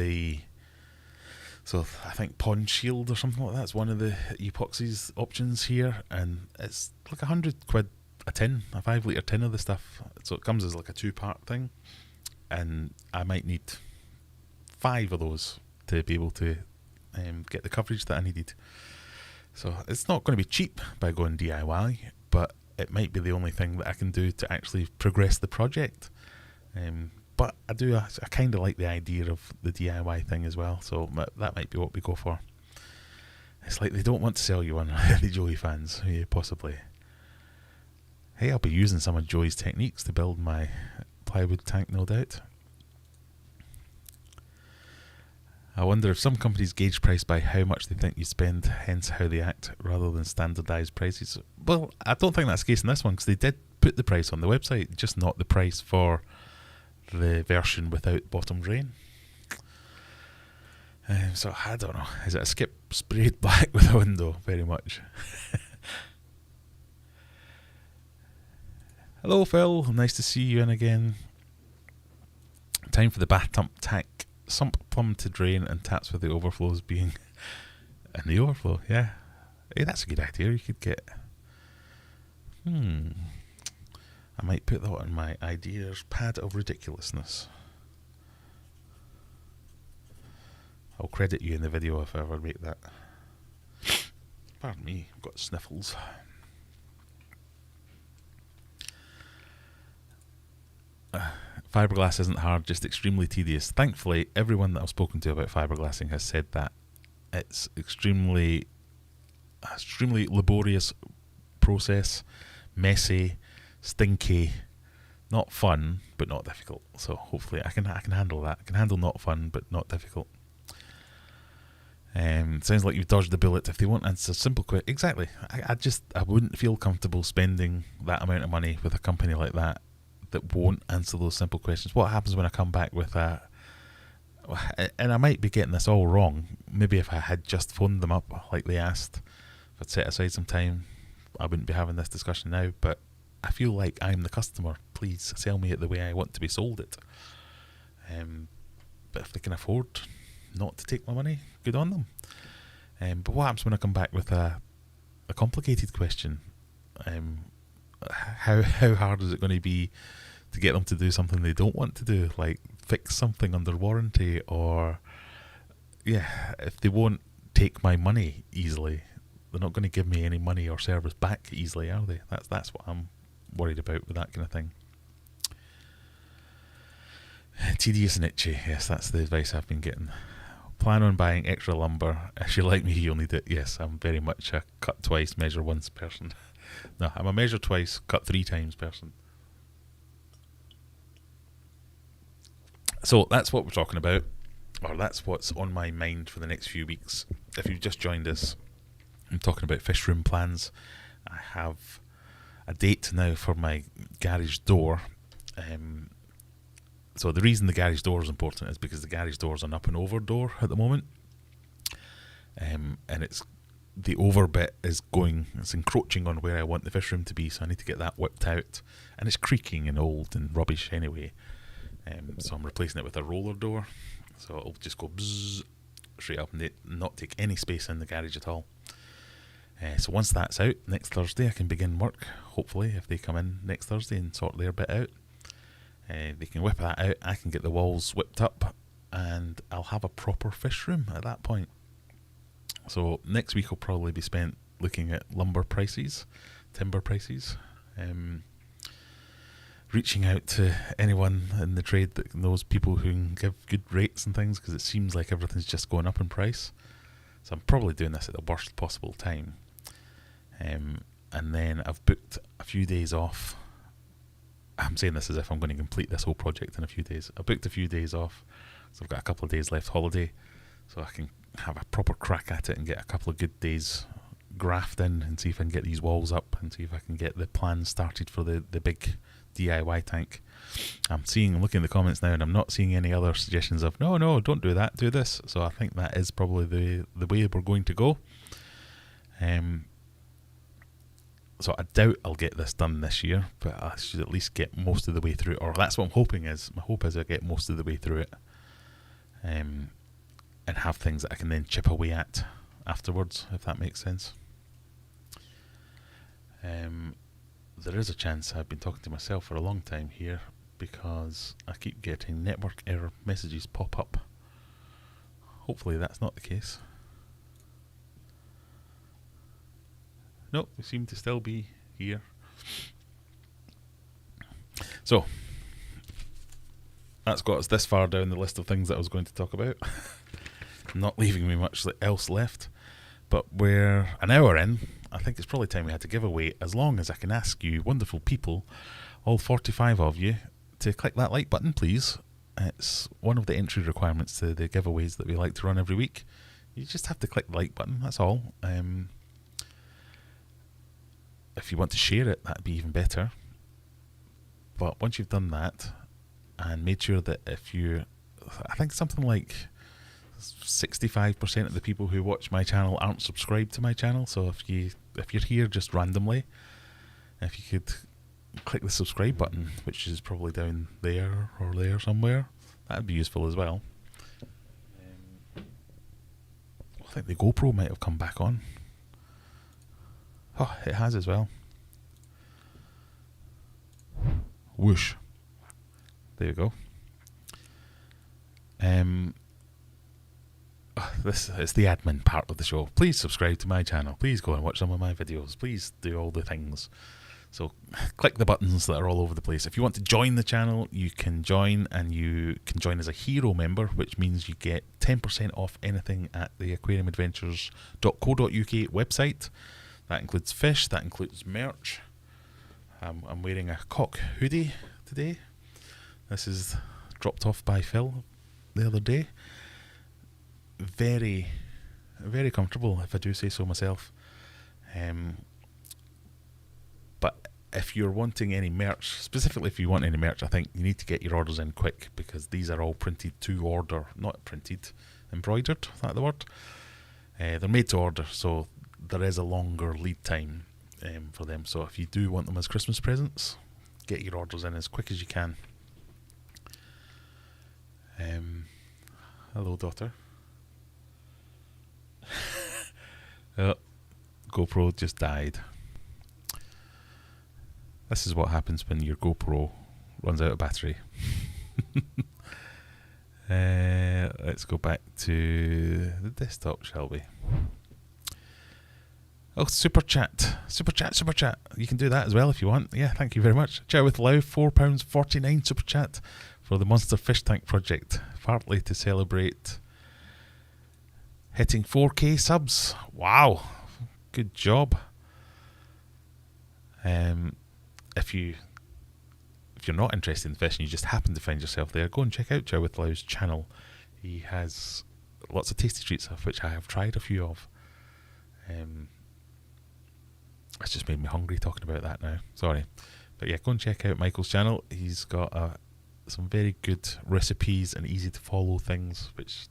so I think Pond Shield or something like that's one of the epoxies options here, and it's like £100 a tin, a 5 litre tin of the stuff. So it comes as like a 2-part thing, and I might need 5 of those to be able to get the coverage that I needed. So it's not going to be cheap by going DIY, but it might be the only thing that I can do to actually progress the project. But I kind of like the idea of the DIY thing as well, so that might be what we go for. It's like they don't want to sell you one, the Joey fans. Yeah, possibly. Hey, I'll be using some of Joey's techniques to build my plywood tank, no doubt. I wonder if some companies gauge price by how much they think you spend, hence how they act, rather than standardised prices. Well, I don't think that's the case in this one, because they did put the price on the website, just not the price for the version without bottom drain. So I don't know. Is it a skip sprayed black with a window? Very much. Hello, Phil. Nice to see you in again. Time for the bath tank. Sump plumb to drain and taps with the overflows being in the overflow. Yeah, hey, that's a good idea. You could get I might put that on my ideas pad of ridiculousness. I'll credit you in the video if I ever make that. Pardon me, I've got sniffles. Fiberglass isn't hard, just extremely tedious. Thankfully, everyone that I've spoken to about fiberglassing has said that it's extremely laborious process, messy, stinky, not fun, but not difficult. So hopefully I can handle that. I can handle not fun, but not difficult. Sounds like you've dodged the bullet. If they won't answer simple questions, exactly. I wouldn't feel comfortable spending that amount of money with a company like that won't answer those simple questions. What happens when I come back with a, and I might be getting this all wrong, maybe if I had just phoned them up like they asked, if I'd set aside some time, I wouldn't be having this discussion now, but I feel like I'm the customer. Please sell me it the way I want to be sold it. But if they can afford not to take my money, good on them. But what happens when I come back with a complicated question? How hard is it going to be to get them to do something they don't want to do, like fix something under warranty, or if they won't take my money easily, they're not going to give me any money or service back easily, are they? That's what I'm worried about with that kind of thing. Tedious and itchy, yes, that's the advice I've been getting. Plan on buying extra lumber. If you're like me, you'll need it. Yes, I'm very much a cut twice, measure once person. No, I'm a measure twice, cut 3 times person. So that's what we're talking about, or that's what's on my mind for the next few weeks. If you've just joined us, I'm talking about fish room plans. I have a date now for my garage door. So the reason the garage door is important is because the garage door is an up and over door at the moment. And it's the over bit it's encroaching on where I want the fish room to be, so I need to get that whipped out. And it's creaking and old and rubbish anyway. So I'm replacing it with a roller door. So it'll just go bzzz, straight up and not take any space in the garage at all. So once that's out, next Thursday I can begin work, hopefully, if they come in next Thursday and sort their bit out. They can whip that out, I can get the walls whipped up, and I'll have a proper fish room at that point. So next week will probably be spent looking at lumber prices, timber prices, reaching out to anyone in the trade that knows people who can give good rates and things, because it seems like everything's just going up in price. So I'm probably doing this at the worst possible time. And then I've booked a few days off. I'm saying this as if I'm going to complete this whole project in a few days. I booked a few days off, so I've got a couple of days left holiday, so I can have a proper crack at it and get a couple of good days graft in and see if I can get these walls up and see if I can get the plans started for the big DIY tank. I'm looking at the comments now, and I'm not seeing any other suggestions of no, don't do that, do this. So I think that is probably the way we're going to go. So I doubt I'll get this done this year, but I should at least get most of the way through it, or that's what I'm hoping is. My hope is I get most of the way through it, and have things that I can then chip away at afterwards, if that makes sense. There is a chance I've been talking to myself for a long time here, because I keep getting network error messages pop up. Hopefully that's not the case. Nope, we seem to still be here. So, that's got us this far down the list of things that I was going to talk about. Not leaving me much else left. But we're an hour in. I think it's probably time we had to give away, as long as I can ask you, wonderful people, all 45 of you, to click that like button, please. It's one of the entry requirements to the giveaways that we like to run every week. You just have to click the like button, that's all. If you want to share it, that'd be even better. But once you've done that, and made sure that I think something like 65% of the people who watch my channel aren't subscribed to my channel. So if you're here just randomly, if you could click the subscribe button, which is probably down there or there somewhere, that'd be useful as well. I think the GoPro might have come back on. Oh, it has as well. Whoosh. There you go. this is the admin part of the show. Please subscribe to my channel. Please go and watch some of my videos. Please do all the things. So click the buttons that are all over the place. If you want to join the channel, you can join, and you can join as a hero member, which means you get 10% off anything at the aquariumadventures.co.uk website. That includes fish, that includes merch. I'm wearing a cock hoodie today. This is dropped off by Phil the other day. Very, very comfortable, if I do say so myself. But if you're wanting any merch, specifically if you want any merch, I think you need to get your orders in quick, because these are all printed to order. Not printed, embroidered, is that the word? They're made to order, so there is a longer lead time for them. So if you do want them as Christmas presents, get your orders in as quick as you can. Hello, daughter. Oh, GoPro just died. This is what happens when your GoPro runs out of battery. Let's go back to the desktop, shall we? Oh, super chat. You can do that as well if you want. Yeah, thank you very much. Chat with Lau, £4.49 super chat for the Monster Fish Tank project, partly to celebrate hitting 4K subs. Wow, good job. If you're not interested in fish and you just happen to find yourself there, go and check out Chow with Lau's channel. He has lots of tasty treats, of which I have tried a few of. It's just made me hungry talking about that now. Sorry. But yeah, go and check out Michael's channel. He's got some very good recipes and easy to follow things, which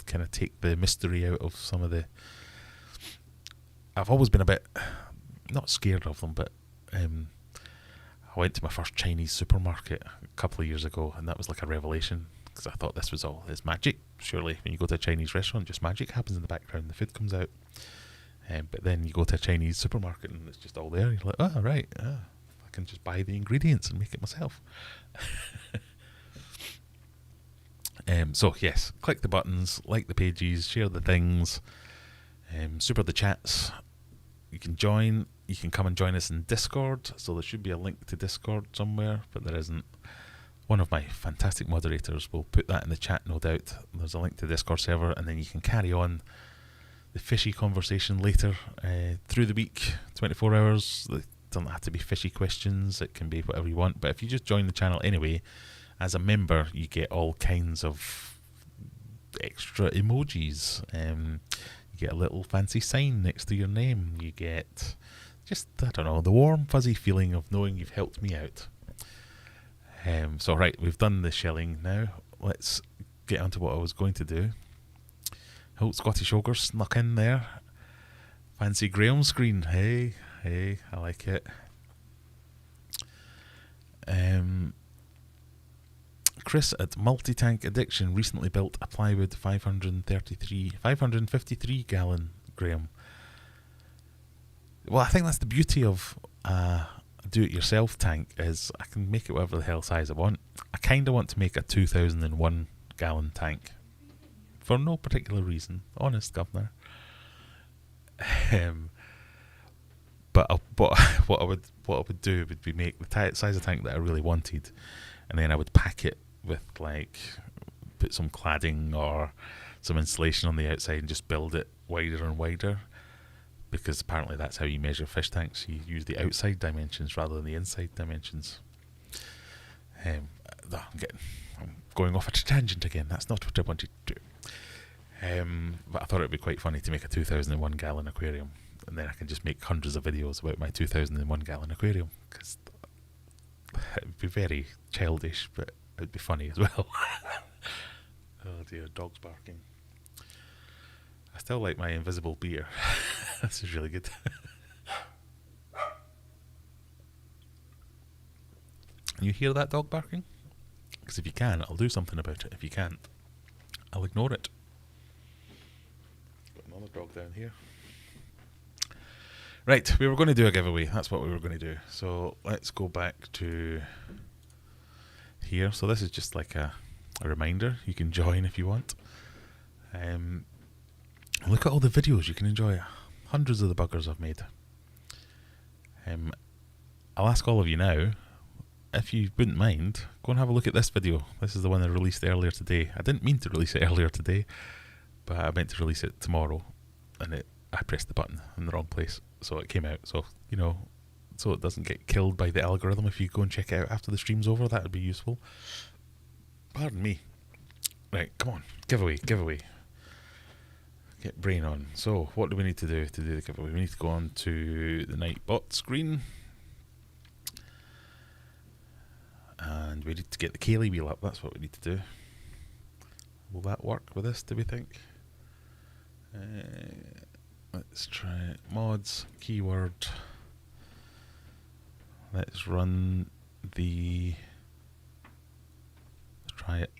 kind of take the mystery out of some of the... I've always been a bit, not scared of them, but I went to my first Chinese supermarket a couple of years ago, and that was like a revelation, because I thought this was all, it's magic. Surely when you go to a Chinese restaurant, just magic happens in the background, the food comes out. But then you go to a Chinese supermarket and it's just all there. You're like, oh, right, I can just buy the ingredients and make it myself. So yes, click the buttons, like the pages, share the things, super the chats. You can join. You can come and join us in Discord. So there should be a link to Discord somewhere, but there isn't. One of my fantastic moderators will put that in the chat, no doubt. There's a link to the Discord server, and then you can carry on the fishy conversation later through the week, 24 hours. It doesn't have to be fishy questions. It can be whatever you want. But if you just join the channel anyway, as a member, you get all kinds of extra emojis. You get a little fancy sign next to your name. You get just, I don't know, the warm fuzzy feeling of knowing you've helped me out. So right, we've done the shelling now. Let's get on to what I was going to do. Oh, Scottish Ogre snuck in there. Fancy Graham screen. Hey, I like it. Chris at Multi-Tank Addiction recently built a plywood 553 gallon Graham. Well, I think that's the beauty of a do-it-yourself tank, is I can make it whatever the hell size I want. I kind of want to make a 2001 gallon tank for no particular reason, honest governor. But what I would do would be make the size of tank that I really wanted, and then I would pack it with, like, put some cladding or some insulation on the outside and just build it wider and wider, because apparently that's how you measure fish tanks. You use the outside dimensions rather than the inside dimensions. I'm going off at a tangent again. That's not what I wanted to do. But I thought it would be quite funny to make a 2001 gallon aquarium, and then I can just make hundreds of videos about my 2001 gallon aquarium, because it would be very childish, but it would be funny as well. Oh dear, dog's barking. I still like my invisible beer. This is really good. You hear that dog barking? Because if you can, I'll do something about it. If you can't, I'll ignore it. Got another dog down here. Right, we were going to do a giveaway. That's what we were going to do. So let's go back to here. So this is just like a reminder. You can join if you want. Look at all the videos you can enjoy. Hundreds of the buggers I've made. I'll ask all of you now, if you wouldn't mind, go and have a look at this video. This is the one I released earlier today. I didn't mean to release it earlier today, but I meant to release it tomorrow, and I pressed the button in the wrong place, so it came out. So, you know, so it doesn't get killed by the algorithm. If you go and check it out after the stream's over, that would be useful. Pardon me. Right, come on, giveaway. Get brain on. So, what do we need to do the giveaway? We need to go on to the Nightbot screen. And we need to get the Kaylee wheel up. That's what we need to do. Will that work with this, do we think? Let's try it. Mods, keyword. Let's run the... Let's try it.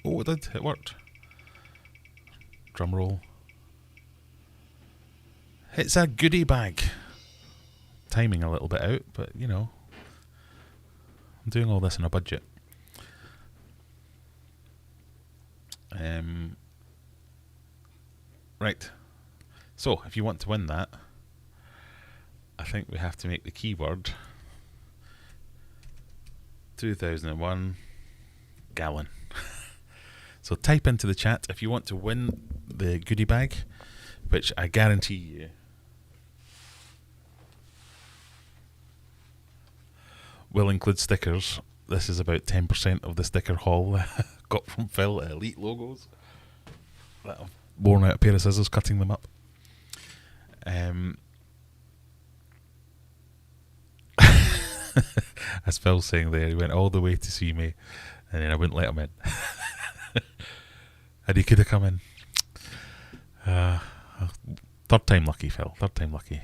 Oh, it did. It worked. Drum roll. It's a goodie bag. Timing a little bit out, but you know, I'm doing all this on a budget. Right. So, if you want to win that, I think we have to make the keyword 2001 gallon. So type into the chat if you want to win the goodie bag, which I guarantee you will include stickers. This is about 10% of the sticker haul I got from Phil at Elite Logos. That I've worn out a pair of scissors cutting them up. As Phil's saying there, he went all the way to see me, and then I wouldn't let him in. And he could have come in. Third time lucky, Phil. Third time lucky.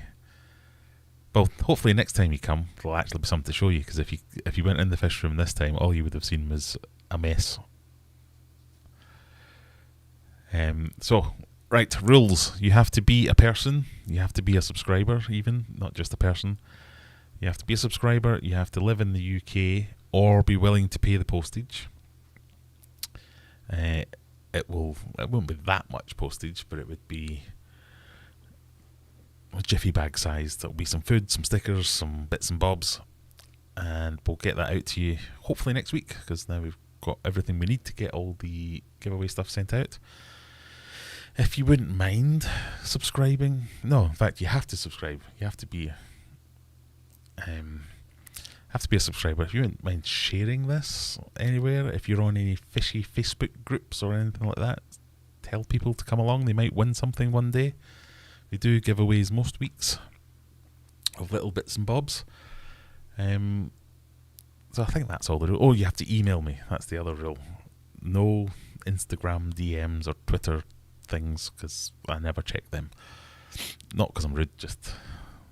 Well, hopefully next time you come, there'll actually be something to show you. Because if you went in the fish room this time, all you would have seen was a mess. So, right, rules. You have to be a person. You have to be a subscriber, even, not just a person. You have to be a subscriber. You have to live in the UK or be willing to pay the postage. It won't be that much postage, but it would be a jiffy bag sized. There'll be some food, some stickers, some bits and bobs, and we'll get that out to you hopefully next week, because now we've got everything we need to get all the giveaway stuff sent out. If you wouldn't mind subscribing, no, in fact you have to subscribe. You have to be a subscriber. If you wouldn't mind sharing this anywhere, if you're on any fishy Facebook groups or anything like that, tell people to come along. They might win something one day. We do giveaways most weeks of little bits and bobs. So I think that's all the rule. Oh, you have to email me. That's the other rule. No Instagram DMs or Twitter things, because I never check them. Not because I'm rude, just...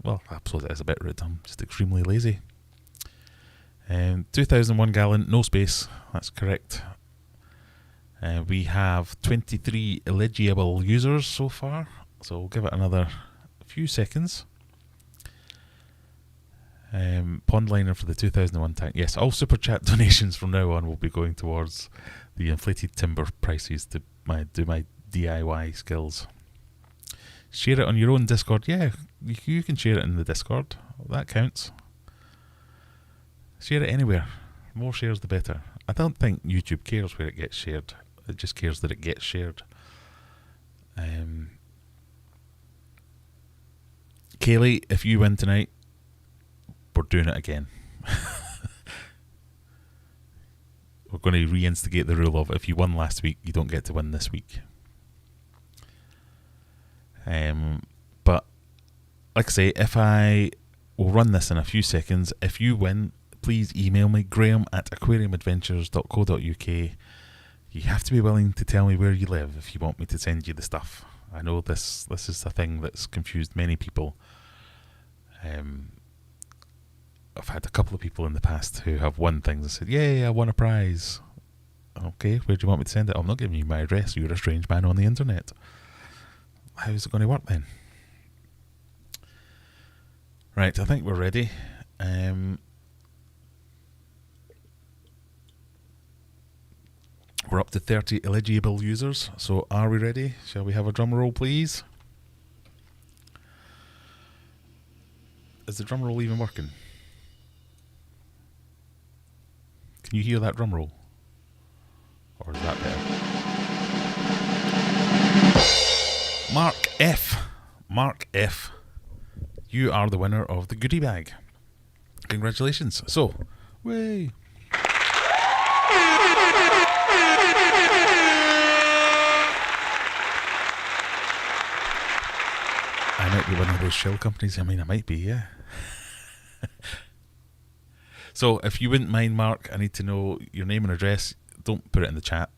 Well, I suppose it is a bit rude. I'm just extremely lazy. 2001 gallon, no space. That's correct. We have 23 eligible users so far, so we'll give it another few seconds. Pondliner for the 2001 tank. Yes, all super chat donations from now on will be going towards the inflated timber prices to do my DIY skills. Share it on your own Discord. Yeah, you can share it in the Discord. That counts. Share it anywhere. The more shares, the better. I don't think YouTube cares where it gets shared. It just cares that it gets shared. Kaylee, if you win tonight, we're doing it again. We're going to reinstigate the rule of if you won last week, you don't get to win this week. But like I say, if I will run this in a few seconds, if you win, please email me, graham@aquariumadventures.co.uk. You have to be willing to tell me where you live if you want me to send you the stuff. I know this is a thing that's confused many people. I've had a couple of people in the past who have won things and said, "Yay, I won a prize." Okay, where do you want me to send it? I'm not giving you my address. You're a strange man on the internet. How's it going to work then? Right, I think we're ready. We're up to 30 eligible users, so are we ready? Shall we have a drum roll, please? Is the drum roll even working? Can you hear that drum roll? Or is that better? Mark F. Mark F. You are the winner of the goodie bag. Congratulations. So, way. I might be one of those shell companies. I mean, I might be, yeah. So, if you wouldn't mind, Mark, I need to know your name and address. Don't put it in the chat.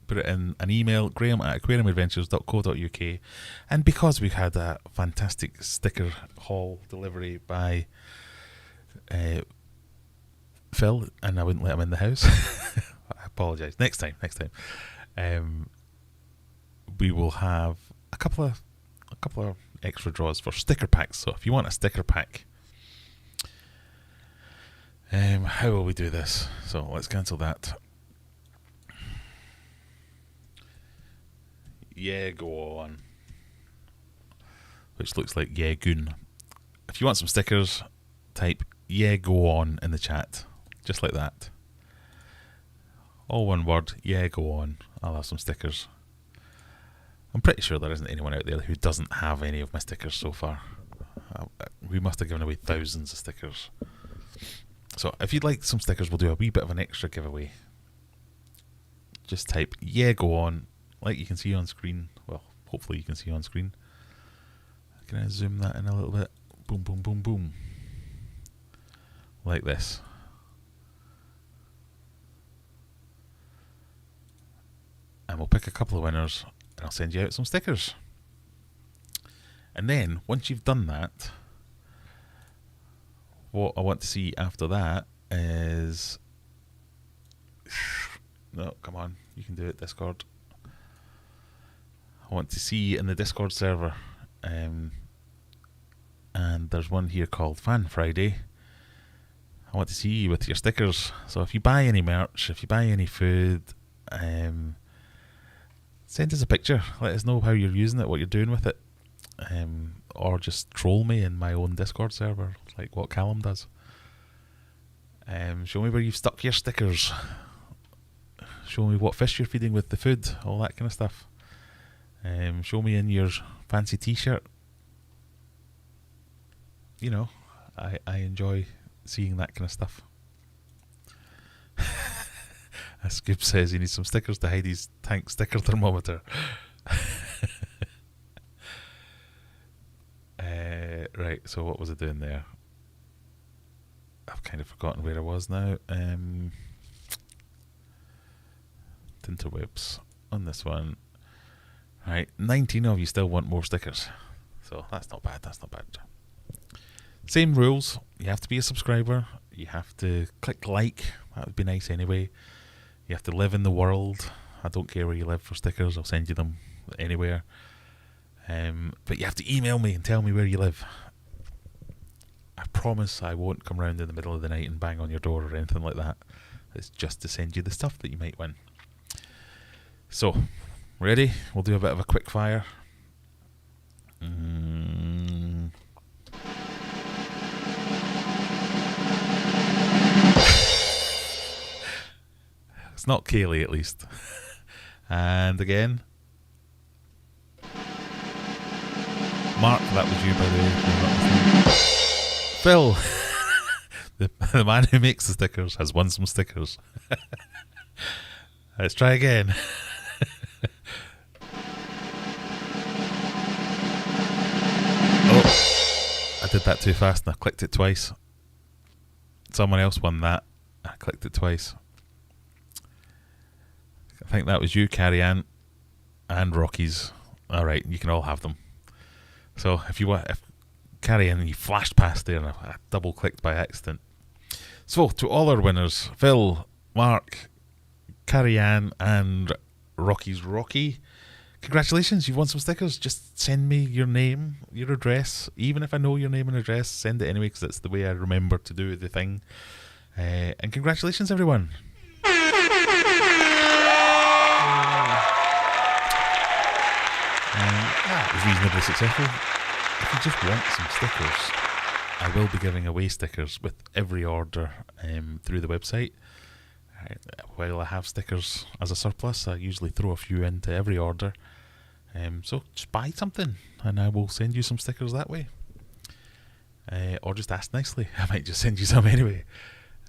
Put it in an email, graham@aquariumadventures.co.uk. And because we've had a fantastic sticker haul delivery by Phil, and I wouldn't let him in the house. I apologise. Next time. We will have a couple of extra draws for sticker packs. So if you want a sticker pack, how will we do this? So let's cancel that. Yeah, go on. Which looks like yeah, goon. If you want some stickers, type yeah, go on in the chat. Just like that. All one word, yeah, go on. I'll have some stickers. I'm pretty sure there isn't anyone out there who doesn't have any of my stickers so far. We must have given away thousands of stickers. So if you'd like some stickers, we'll do a wee bit of an extra giveaway. Just type yeah, go on, like you can see on screen. Well, hopefully you can see on screen. Can I zoom that in a little bit? Boom, boom, boom, boom. Like this. And we'll pick a couple of winners and I'll send you out some stickers. And then, once you've done that, what I want to see after that is... No, come on, you can do it, Discord. I want to see in the Discord server, and there's one here called Fan Friday. I want to see you with your stickers. So if you buy any merch, if you buy any food, send us a picture. Let us know how you're using it, what you're doing with it. Or just troll me in my own Discord server, like what Callum does. Show me where you've stuck your stickers. Show me what fish you're feeding with the food, all that kind of stuff. Show me in your fancy t-shirt. You know, I enjoy seeing that kind of stuff. As Scoop says, he needs some stickers to hide his tank sticker thermometer. Right, so what was I doing there? I've kind of forgotten where I was now. Tinterwebs on this one. Right, 19 of you still want more stickers. So that's not bad, that's not bad. Same rules. You have to be a subscriber. You have to click like. That would be nice anyway. You have to live in the world. I don't care where you live for stickers. I'll send you them anywhere. But you have to email me and tell me where you live. I promise I won't come round in the middle of the night and bang on your door or anything like that. It's just to send you the stuff that you might win. So, ready? We'll do a bit of a quick fire. It's not Kaylee, at least. And again. Mark, that was you, by the way. Phil, the man who makes the stickers, has won some stickers. Let's try again. Oh, I did that too fast and I clicked it twice. Someone else won that. I clicked it twice. I think that was you, Carrie Ann, and Rockies. Alright, you can all have them. So if you want, if Carrie Ann, you flashed past there and I double clicked by accident. So to all our winners, Phil, Mark, Carrie Ann, and Rocky's Rocky, congratulations, you've won some stickers. Just send me your name, your address. Even if I know your name and address, send it anyway because it's the way I remember to do the thing. And congratulations, everyone. That was reasonably successful. If you just want some stickers, I will be giving away stickers with every order through the website. While I have stickers as a surplus, I usually throw a few into every order. So just buy something and I will send you some stickers that way. Or just ask nicely. I might just send you some anyway.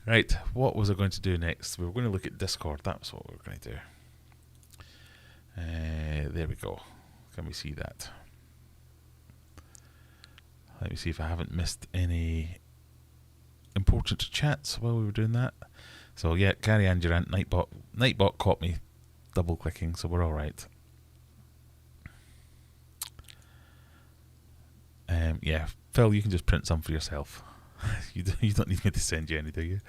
Right, what was I going to do next? We were going to look at Discord. That's what we were going to do. There we go. Can we see that? Let me see if I haven't missed any important chats while we were doing that. So yeah, carry on, Durant. Nightbot caught me double clicking, so we're all right. Yeah, Phil, you can just print some for yourself. You don't need me to send you any, do you?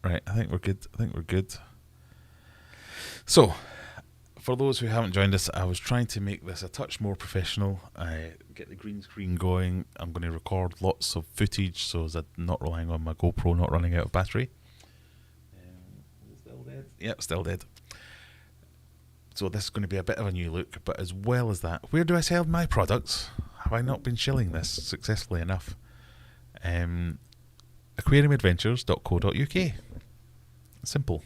Right, I think we're good. So, for those who haven't joined us, I was trying to make this a touch more professional. Get the green screen going. I'm going to record lots of footage so as I'm not relying on my GoPro not running out of battery. Still dead? Yep, still dead. So this is going to be a bit of a new look, but as well as that, where do I sell my products? Have I not been shilling this successfully enough? aquariumadventures.co.uk. Simple.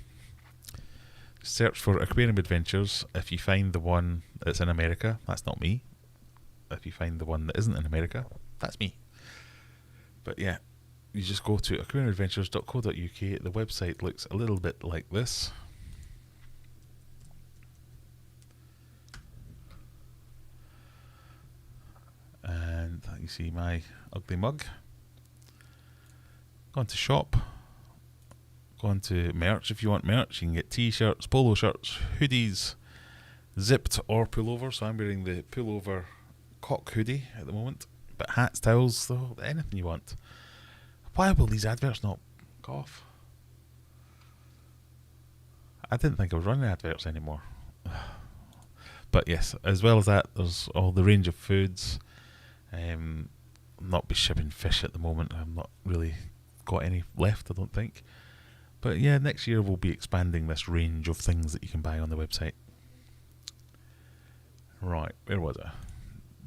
Search for Aquarium Adventures. If you find the one that's in America, that's not me. If you find the one that isn't in America, that's me. But yeah, you just go to aquariumadventures.co.uk. The website looks a little bit like this. And you see my ugly mug. Go on to shop. Go on to merch if you want merch. You can get t-shirts, polo shirts, hoodies, zipped or pullover. So I'm wearing the pullover cock hoodie at the moment. But hats, towels, so anything you want. Why will these adverts not go off? I didn't think I was running adverts anymore. But yes, as well as that, there's all the range of foods. Not be shipping fish at the moment. I've not really got any left, I don't think. But yeah, next year we'll be expanding this range of things that you can buy on the website. Right, where was I?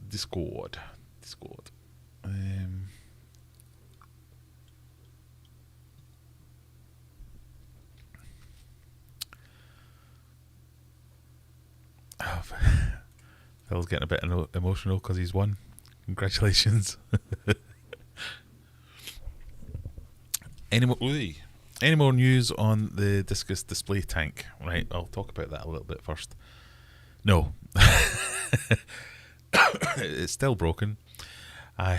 Discord. Phil's getting a bit emotional because he's won. Congratulations. Any more news on the Discus display tank? Right, I'll talk about that a little bit first. No. It's still broken. I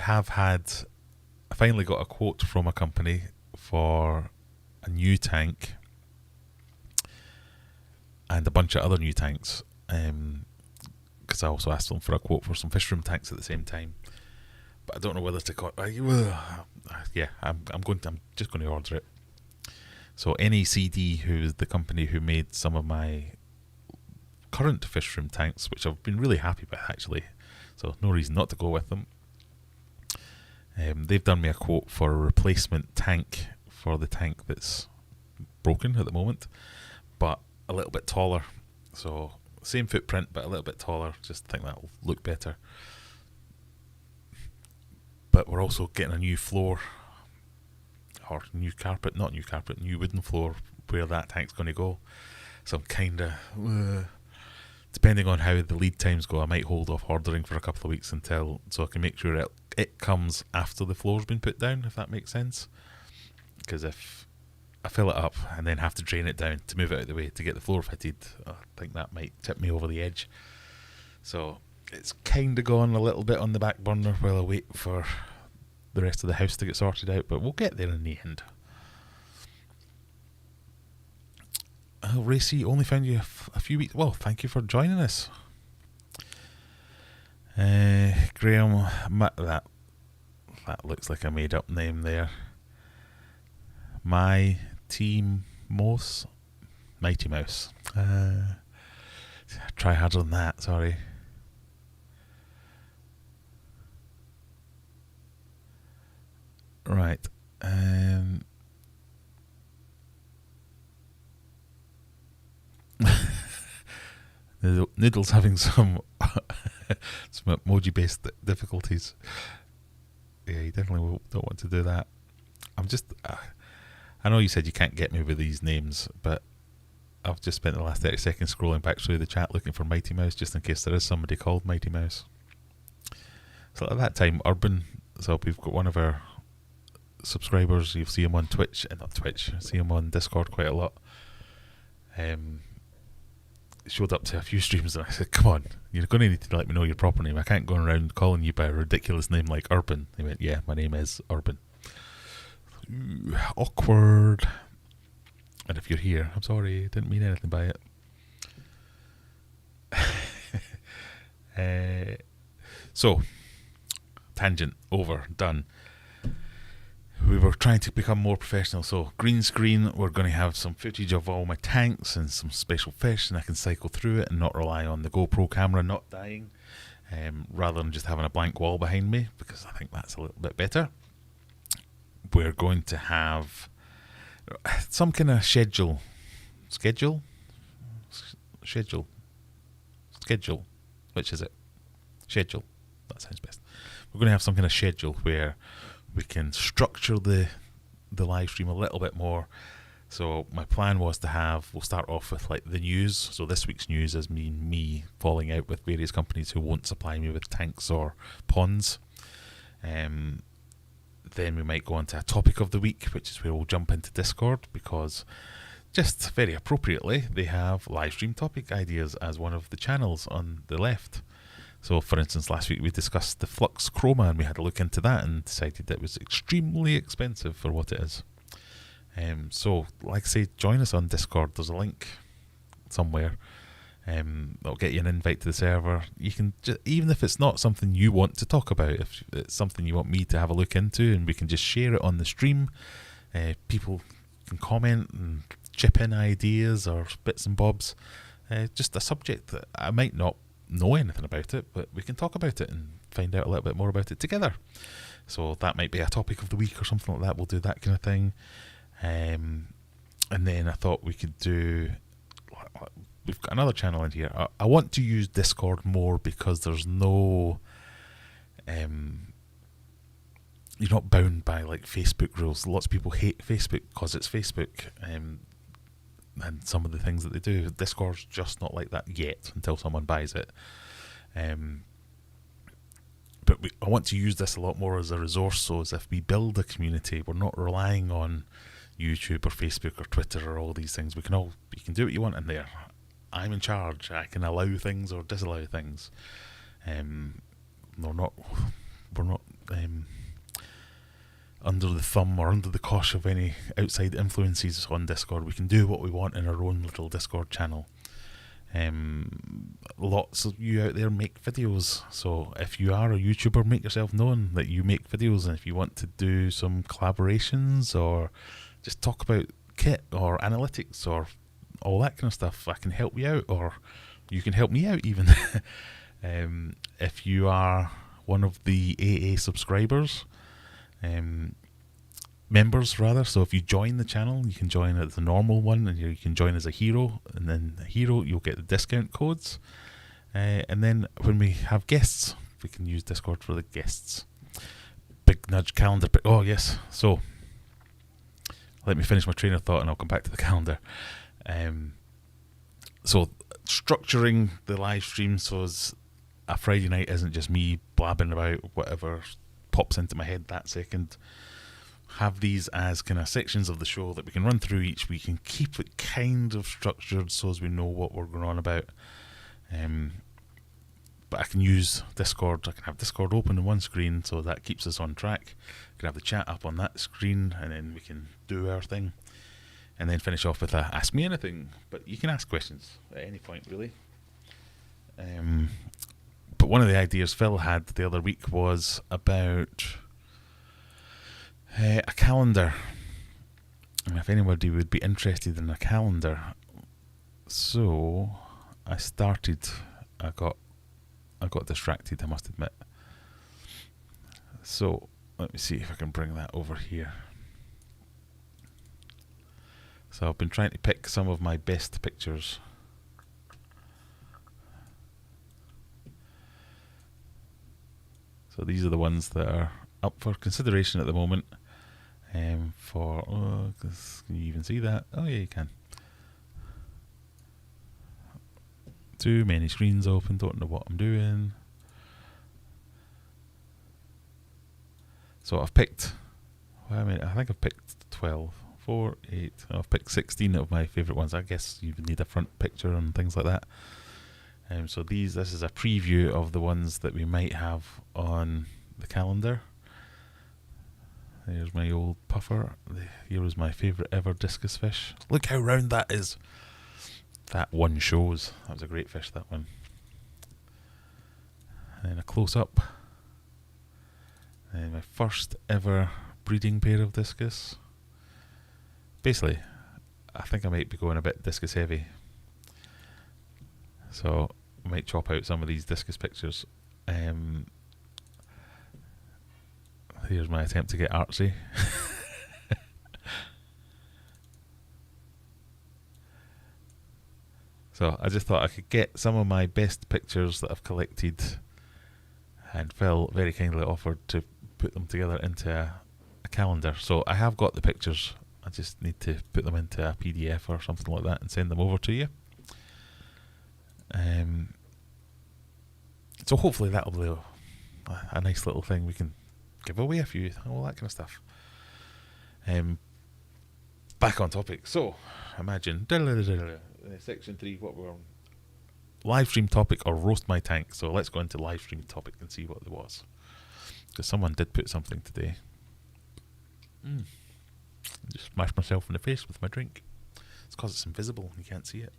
finally got a quote from a company for a new tank and a bunch of other new tanks. Because I also asked them for a quote for some fish room tanks at the same time, but I don't know whether to yeah, I'm just going to order it. So NACD, who is the company who made some of my current fish room tanks, which I've been really happy with actually, so no reason not to go with them. They've done me a quote for a replacement tank for the tank that's broken at the moment, but a little bit taller. So same footprint, but a little bit taller. Just think that'll look better. But we're also getting a new floor, or new wooden floor where that tank's going to go. So I'm kind of, depending on how the lead times go, I might hold off ordering for a couple of weeks so I can make sure it comes after the floor's been put down, if that makes sense. Because if I fill it up and then have to drain it down to move it out of the way to get the floor fitted, I think that might tip me over the edge. So it's kind of gone a little bit on the back burner while I wait for the rest of the house to get sorted out, but we'll get there in the end. Racy, only found you a few weeks. Well, thank you for joining us. Graham, that looks like a made up name there. My Team Mouse. Mighty Mouse. Try harder than that, sorry. Right. Noodle's having some emoji-based difficulties. Yeah, you definitely don't want to do that. I'm just... I know you said you can't get me with these names, but I've just spent the last 30 seconds scrolling back through the chat looking for Mighty Mouse, just in case there is somebody called Mighty Mouse. So at that time, Urban... So we've got one of our subscribers, you'll see him on Twitch, not Twitch, see him on Discord quite a lot. Showed up to a few streams and I said, come on, you're going to need to let me know your proper name. I can't go around calling you by a ridiculous name like Urban. He went, yeah, my name is Urban. Ooh, awkward. And if you're here, I'm sorry, I didn't mean anything by it. So, tangent over, done. We were trying to become more professional, so green screen, we're going to have some footage of all my tanks and some special fish, and I can cycle through it and not rely on the GoPro camera not dying, rather than just having a blank wall behind me, because I think that's a little bit better. We're going to have some kind of schedule, which is it? Schedule, that sounds best. We're going to have some kind of schedule where we can structure the live stream a little bit more. So my plan was to we'll start off with like the news. So this week's news is me falling out with various companies who won't supply me with tanks or ponds. Then we might go on to a topic of the week, which is where we'll jump into Discord, because just very appropriately they have live stream topic ideas as one of the channels on the left. So, for instance, last week we discussed the Flux Chroma, and we had a look into that and decided that it was extremely expensive for what it is. So, like I say, join us on Discord. There's a link somewhere. That'll get you an invite to the server. You can, even if it's not something you want to talk about, if it's something you want me to have a look into, and we can just share it on the stream, people can comment and chip in ideas or bits and bobs. Just a subject that I might not know anything about it, but we can talk about it and find out a little bit more about it together. So that might be a topic of the week or something like that. We'll do that kind of thing. And then I thought we could do... We've got another channel in here. I want to use Discord more because there's no... you're not bound by like Facebook rules. Lots of people hate Facebook because it's Facebook. And some of the things that they do. Discord's just not like that yet until someone buys it. But I want to use this a lot more as a resource, so as if we build a community, we're not relying on YouTube or Facebook or Twitter or all these things. You can do what you want in there. I'm in charge. I can allow things or disallow things. We're not under the thumb or under the cosh of any outside influences on Discord. We can do what we want in our own little Discord channel. Lots of you out there make videos, so if you are a YouTuber, make yourself known that you make videos, and if you want to do some collaborations or just talk about kit or analytics or all that kind of stuff, I can help you out, or you can help me out even. If you are one of the AA subscribers, members rather, so if you join the channel, you can join as the normal one, and you can join as a hero, and then the hero, you'll get the discount codes, and then when we have guests, we can use Discord for the guests. Big nudge calendar. Oh yes, so let me finish my train of thought and I'll come back to the calendar. So structuring the live stream so as a Friday night isn't just me blabbing about whatever pops into my head that second. Have these as kind of sections of the show that we can run through each week and keep it kind of structured so as we know what we're going on about. But I can use Discord. I can have Discord open on one screen, so that keeps us on track. I can have the chat up on that screen, and then we can do our thing. And then finish off with a Ask Me Anything. But you can ask questions at any point, really. But one of the ideas Phil had the other week was about a calendar. And if anybody would be interested in a calendar. So I got distracted, I must admit. So let me see if I can bring that over here. So I've been trying to pick some of my best pictures So these are the ones that are up for consideration at the moment. Can you even see that? Oh yeah, you can. Too many screens open, don't know what I'm doing. So I've picked, I think I've picked 12, 4, 8, I've picked 16 of my favourite ones. I guess you would need a front picture and things like that. So this is a preview of the ones that we might have on the calendar. There's my old puffer. Here is my favourite ever discus fish. Look how round that is. That one shows. That was a great fish, that one. And then a close-up. And my first ever breeding pair of discus. Basically, I think I might be going a bit discus heavy. So I might chop out some of these discus pictures. Here's my attempt to get artsy. So I just thought I could get some of my best pictures that I've collected, and Phil very kindly offered to put them together into a calendar. So I have got the pictures, I just need to put them into a PDF or something like that and send them over to you. So hopefully that'll be a nice little thing. We can give away a few, all that kind of stuff. Back on topic. So imagine section 3, what we're on. Live stream topic or roast my tank. So let's go into live stream topic and see what there was, because someone did put something today. Just smashed myself in the face with my drink. It's because it's invisible, you can't see it.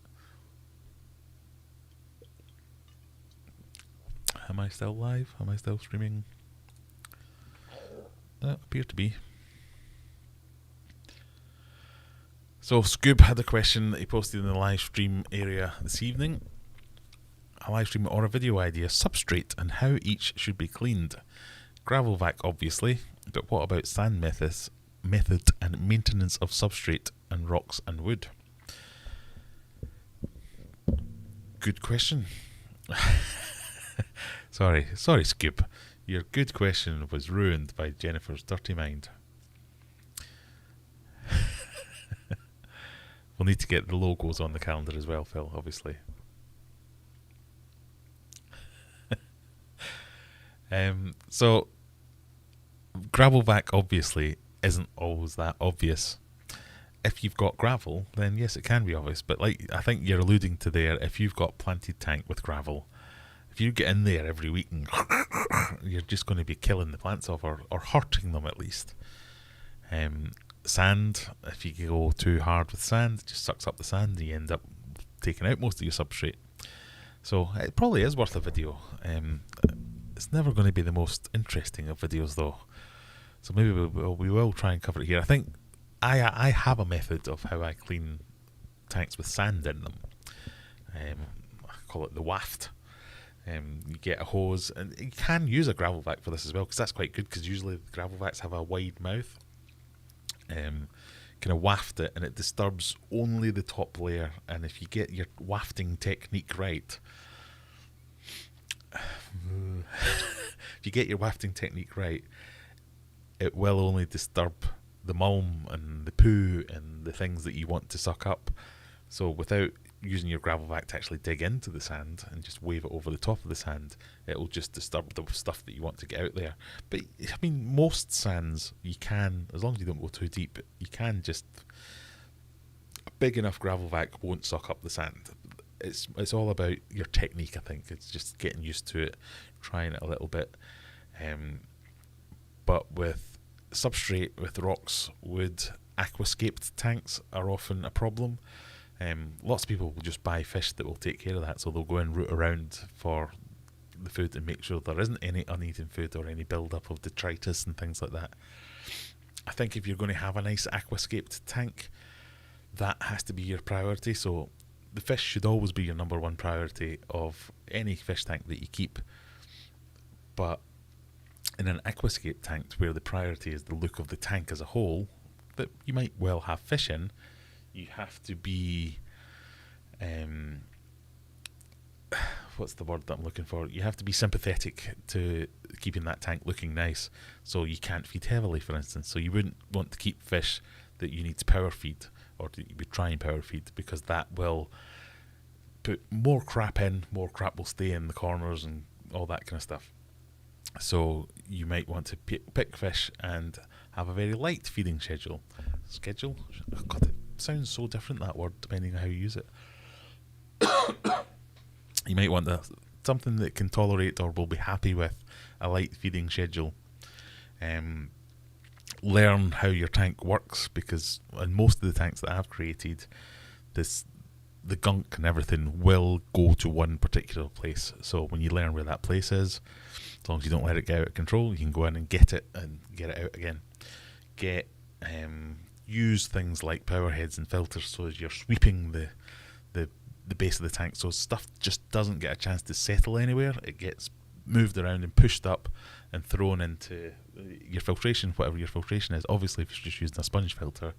Am I still live? Am I still streaming? Appear to be. So Scoob had a question that he posted in the live stream area this evening. A live stream or a video idea: substrate and how each should be cleaned. Gravel vac, obviously, but what about sand method and maintenance of substrate and rocks and wood? Good question. Sorry, Scoob. Your good question was ruined by Jennifer's dirty mind. We'll need to get the logos on the calendar as well, Phil, obviously. So, gravel vac obviously isn't always that obvious. If you've got gravel, then yes, it can be obvious. But like I think you're alluding to there, if you've got planted tank with gravel, if you get in there every week and you're just going to be killing the plants off, or hurting them at least. Sand, if you go too hard with sand, it just sucks up the sand and you end up taking out most of your substrate. So it probably is worth a video. It's never going to be the most interesting of videos though. So maybe we will try and cover it here. I think I have a method of how I clean tanks with sand in them. I call it the waft. You get a hose, and you can use a gravel vac for this as well, because that's quite good, because usually gravel vacs have a wide mouth. Kind of waft it, and it disturbs only the top layer, and if you get your wafting technique right, it will only disturb the mulm and the poo and the things that you want to suck up. So without using your gravel vac to actually dig into the sand and just wave it over the top of the sand, it will just disturb the stuff that you want to get out there. But I mean, most sands you can, as long as you don't go too deep, you can just, a big enough gravel vac won't suck up the sand. It's all about your technique, I think. It's just getting used to it, trying it a little bit. But with substrate, with rocks, wood, aquascaped tanks are often a problem. Lots of people will just buy fish that will take care of that, so they'll go and root around for the food and make sure there isn't any uneaten food or any build-up of detritus and things like that. I think if you're going to have a nice aquascaped tank, that has to be your priority. So the fish should always be your number one priority of any fish tank that you keep. But in an aquascape tank, where the priority is the look of the tank as a whole, that you might well have fish in, you have to be what's the word that I'm looking for? You have to be sympathetic to keeping that tank looking nice. So you can't feed heavily, for instance. So you wouldn't want to keep fish that you need to power feed, or that you would try and power feed, because that will put more crap in, more crap will stay in the corners and all that kind of stuff. So you might want to pick fish and have a very light feeding schedule. Oh God, it sounds so different, that word, depending on how you use it. You might want something that can tolerate or will be happy with a light feeding schedule. Learn how your tank works, because in most of the tanks that I've created, the gunk and everything will go to one particular place. So when you learn where that place is, as long as you don't let it get out of control, you can go in and get it out again. Use things like power heads and filters, so as you're sweeping the base of the tank, so stuff just doesn't get a chance to settle anywhere. It gets moved around and pushed up and thrown into your filtration, whatever your filtration is. Obviously, if you're just using a sponge filter,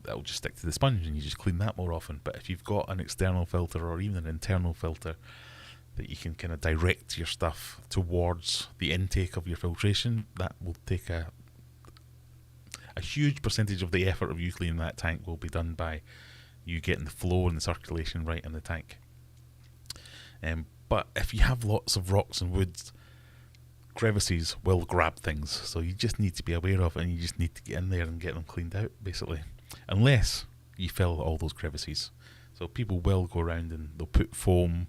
that'll just stick to the sponge and you just clean that more often. But if you've got an external filter or even an internal filter that you can kind of direct your stuff towards the intake of your filtration, that will take a huge percentage of the effort of you cleaning that tank will be done by you getting the flow and the circulation right in the tank. But if you have lots of rocks and woods, crevices will grab things, so you just need to be aware of it, and you just need to get in there and get them cleaned out, basically, unless you fill all those crevices. So people will go around and they'll put foam,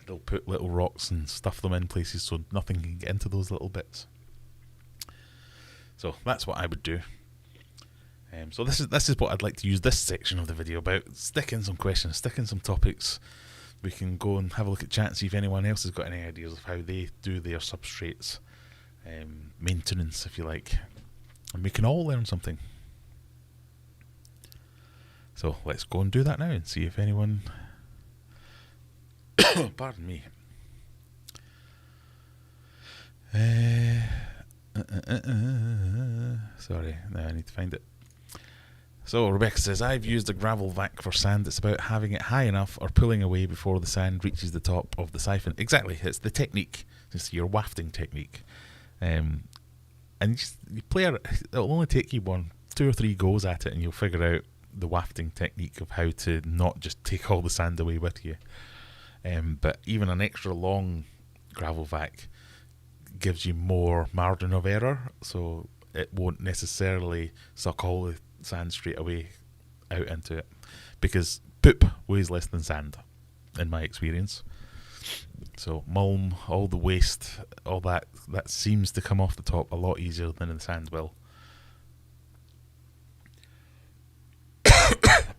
they'll put little rocks and stuff them in places so nothing can get into those little bits. So that's what I would do. So this is what I'd like to use this section of the video about. Stick in some questions, stick in some topics. We can go and have a look at chat and see if anyone else has got any ideas of how they do their substrates maintenance, if you like, and we can all learn something. So let's go and do that now and see if anyone pardon me. Sorry, now I need to find it. So Rebecca says, I've used a gravel vac for sand. It's about having it high enough or pulling away before the sand reaches the top of the siphon. Exactly, it's the technique. It's your wafting technique. And you play it. It'll only take you 2 or 3 goes at it, and you'll figure out the wafting technique of how to not just take all the sand away with you. But even an extra long gravel vac gives you more margin of error, so it won't necessarily suck all the sand straight away out into it, because poop weighs less than sand in my experience. So mulm, all the waste, all that seems to come off the top a lot easier than the sand will.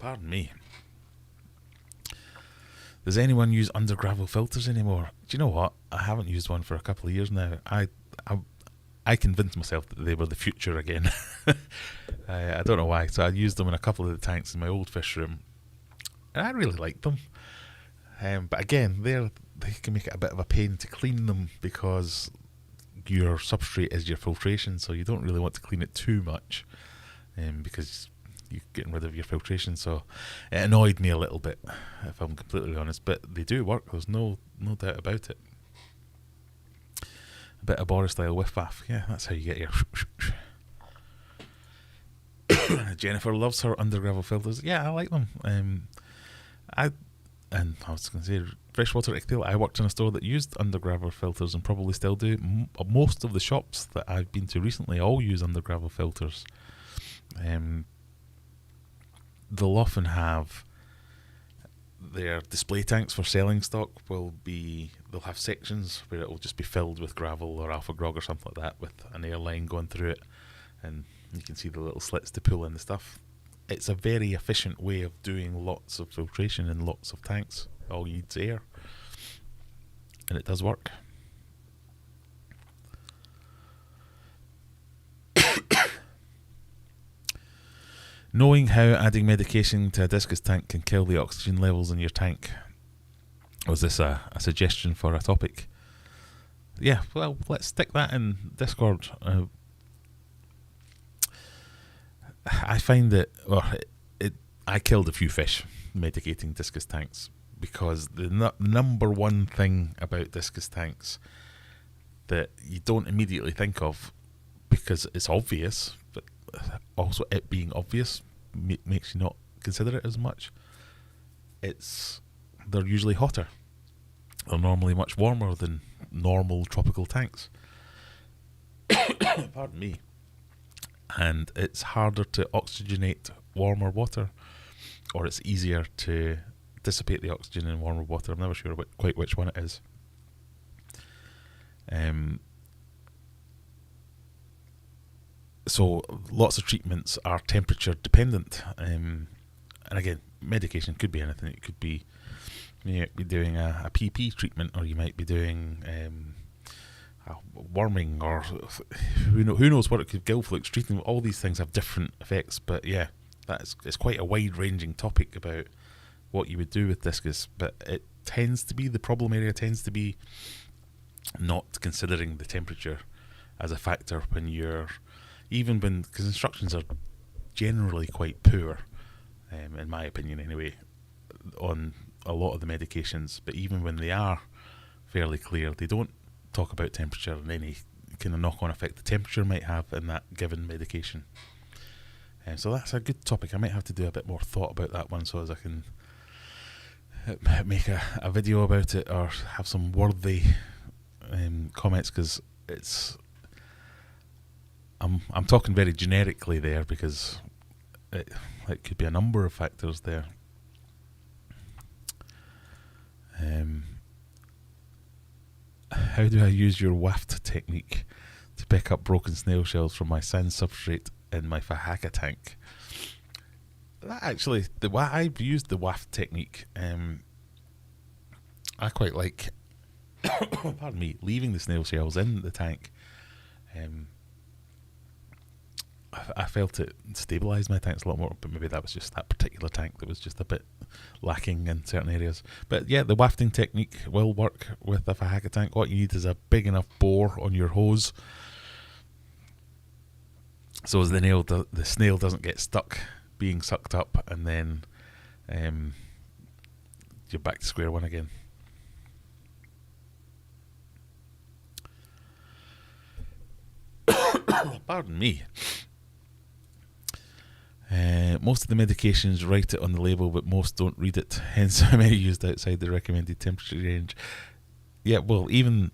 Pardon me. Does anyone use under gravel filters anymore? Do you know what? I haven't used one for a couple of years now. I convinced myself that they were the future again. I don't know why. So I used them in a couple of the tanks in my old fish room, and I really liked them. But again, they can make it a bit of a pain to clean them, because your substrate is your filtration, so you don't really want to clean it too much, because you're getting rid of your filtration. So it annoyed me a little bit, if I'm completely honest. But they do work. There's no doubt about it. A bit of Boris style whiff bath. Yeah, that's how you get your Jennifer loves her under gravel filters. Yeah, I like them. I was going to say, freshwater ichthyol, I worked in a store that used under gravel filters and probably still do. Most of the shops that I've been to recently all use under gravel filters. They'll often have their display tanks for selling stock they'll have sections where it will just be filled with gravel or alpha grog or something like that, with an air line going through it, and you can see the little slits to pull in the stuff. It's a very efficient way of doing lots of filtration in lots of tanks. All you need is air, and it does work. Knowing how adding medication to a discus tank can kill the oxygen levels in your tank. Was this a suggestion for a topic? Yeah, well, let's stick that in Discord. I find that I killed a few fish medicating discus tanks because the number one thing about Discus tanks that you don't immediately think of, because it's obvious, but also it being obvious makes you not consider it as much. They're usually hotter. They're normally much warmer than normal tropical tanks. Pardon me. And it's harder to oxygenate warmer water, or it's easier to dissipate the oxygen in warmer water. I'm never sure quite which one it is. So lots of treatments are temperature dependent. And again, medication could be anything. It could be, you might be doing a PP treatment, or you might be doing worming, or who knows what it could. Gill flukes treating. All these things have different effects, but yeah, it's quite a wide-ranging topic about what you would do with Discus. But it tends to be, the problem area tends to be not considering the temperature as a factor because instructions are generally quite poor, in my opinion anyway, on a lot of the medications. But even when they are fairly clear, they don't talk about temperature and any kind of knock-on effect the temperature might have in that given medication. So that's a good topic. I might have to do a bit more thought about that one, so as I can make a video about it, or have some worthy comments, because I'm talking very generically there, because it could be a number of factors there. How do I use your waft technique to pick up broken snail shells from my sand substrate in my Fahaka tank? Actually, I've used the waft technique. I quite like, pardon me, leaving the snail shells in the tank. I felt it stabilised my tanks a lot more, but maybe that was just that particular tank that was just a bit lacking in certain areas. But yeah, the wafting technique will work with a Fahaka tank. What you need is a big enough bore on your hose, so as the snail doesn't get stuck being sucked up, and then you're back to square one again. Pardon me. Most of the medications write it on the label, but most don't read it, hence how many used outside the recommended temperature range. Yeah, well, even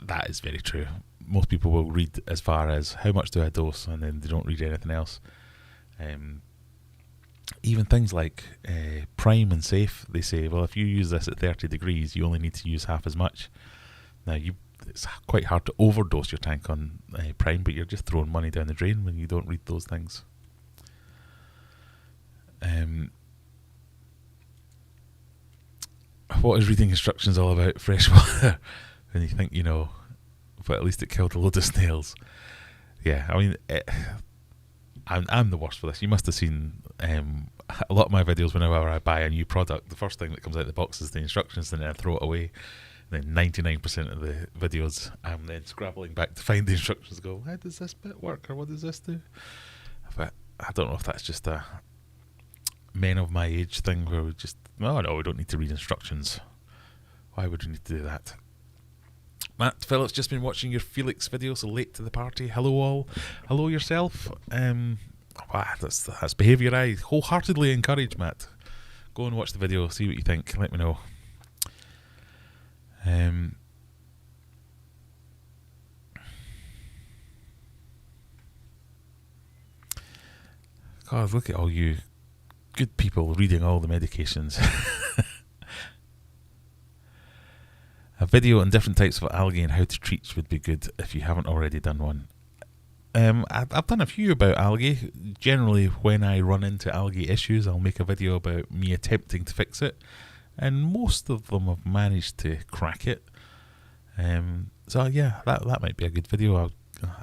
that is very true. Most people will read as far as how much do I dose, and then they don't read anything else. Even things like prime and safe, they say, well, if you use this at 30 degrees, you only need to use half as much. Now, it's quite hard to overdose your tank on prime, but you're just throwing money down the drain when you don't read those things. What is reading instructions all about? Freshwater. And you think, but at least it killed a load of snails. Yeah, I mean, I'm the worst for this. You must have seen a lot of my videos whenever I buy a new product. The first thing that comes out of the box is the instructions, and then I throw it away. And then 99% of the videos, I'm then scrabbling back to find the instructions and go, how does this bit work, or what does this do? But I don't know if that's just a men of my age thing where we just, no, we don't need to read instructions. Why would we need to do that? Matt Phillips, just been watching your Felix video, so late to the party. Hello all. Hello yourself. That's behaviour I wholeheartedly encourage, Matt. Go and watch the video, see what you think, let me know. God, look at all you good people reading all the medications. A video on different types of algae and how to treat would be good if you haven't already done one. I've done a few about algae. Generally, when I run into algae issues, I'll make a video about me attempting to fix it, and most of them have managed to crack it. So yeah, that might be a good video,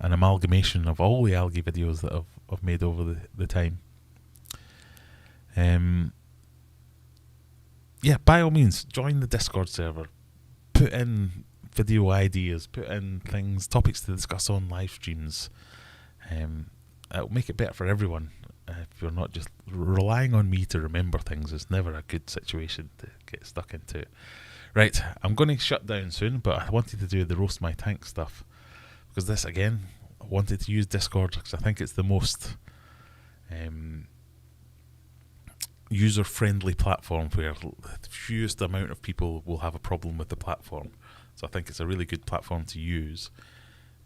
an amalgamation of all the algae videos that I've made over the time. Yeah, by all means, join the Discord server. Put in video ideas, put in things, topics to discuss on live streams. It'll make it better for everyone. If you're not just relying on me to remember things, it's never a good situation to get stuck into. Right, I'm going to shut down soon, but I wanted to do the roast my tank stuff because this, again, I wanted to use Discord because I think it's the most user-friendly platform where the fewest amount of people will have a problem with the platform. So I think it's a really good platform to use.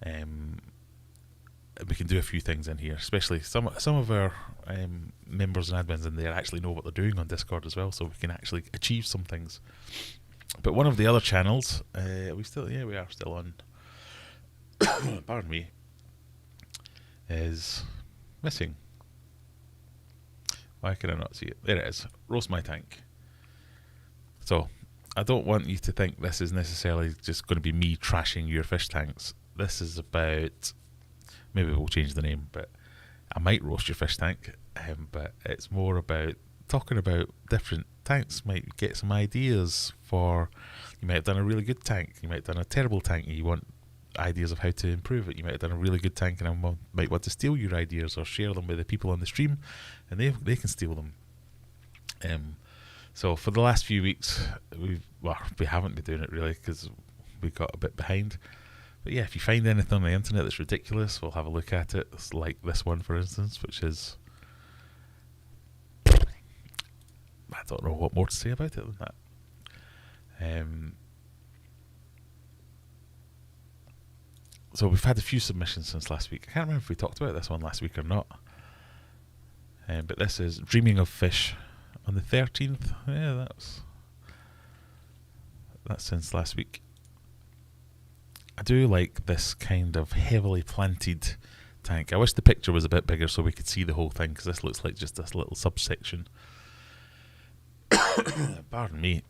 We can do a few things in here, especially some of our members and admins in there actually know what they're doing on Discord as well, so we can actually achieve some things. But one of the other channels, we are still on. Pardon me. Is missing. Why can I not see it? There it is. Roast my tank. So I don't want you to think this is necessarily just going to be me trashing your fish tanks. This is about, maybe we'll change the name, but I might roast your fish tank, but it's more about talking about different tanks. Might get some ideas for, you might have done a really good tank, you might have done a terrible tank, and you want ideas of how to improve it. You might have done a really good tank and I might want to steal your ideas or share them with the people on the stream, and they can steal them. So for the last few weeks, we haven't been doing it really because we got a bit behind. But yeah, if you find anything on the internet that's ridiculous, we'll have a look at it. It's like this one, for instance, which is, I don't know what more to say about it than that. So we've had a few submissions since last week. I can't remember if we talked about this one last week or not. But this is Dreaming of Fish on the 13th. Yeah, that's since last week. I do like this kind of heavily planted tank. I wish the picture was a bit bigger so we could see the whole thing, because this looks like just this little subsection. Pardon me.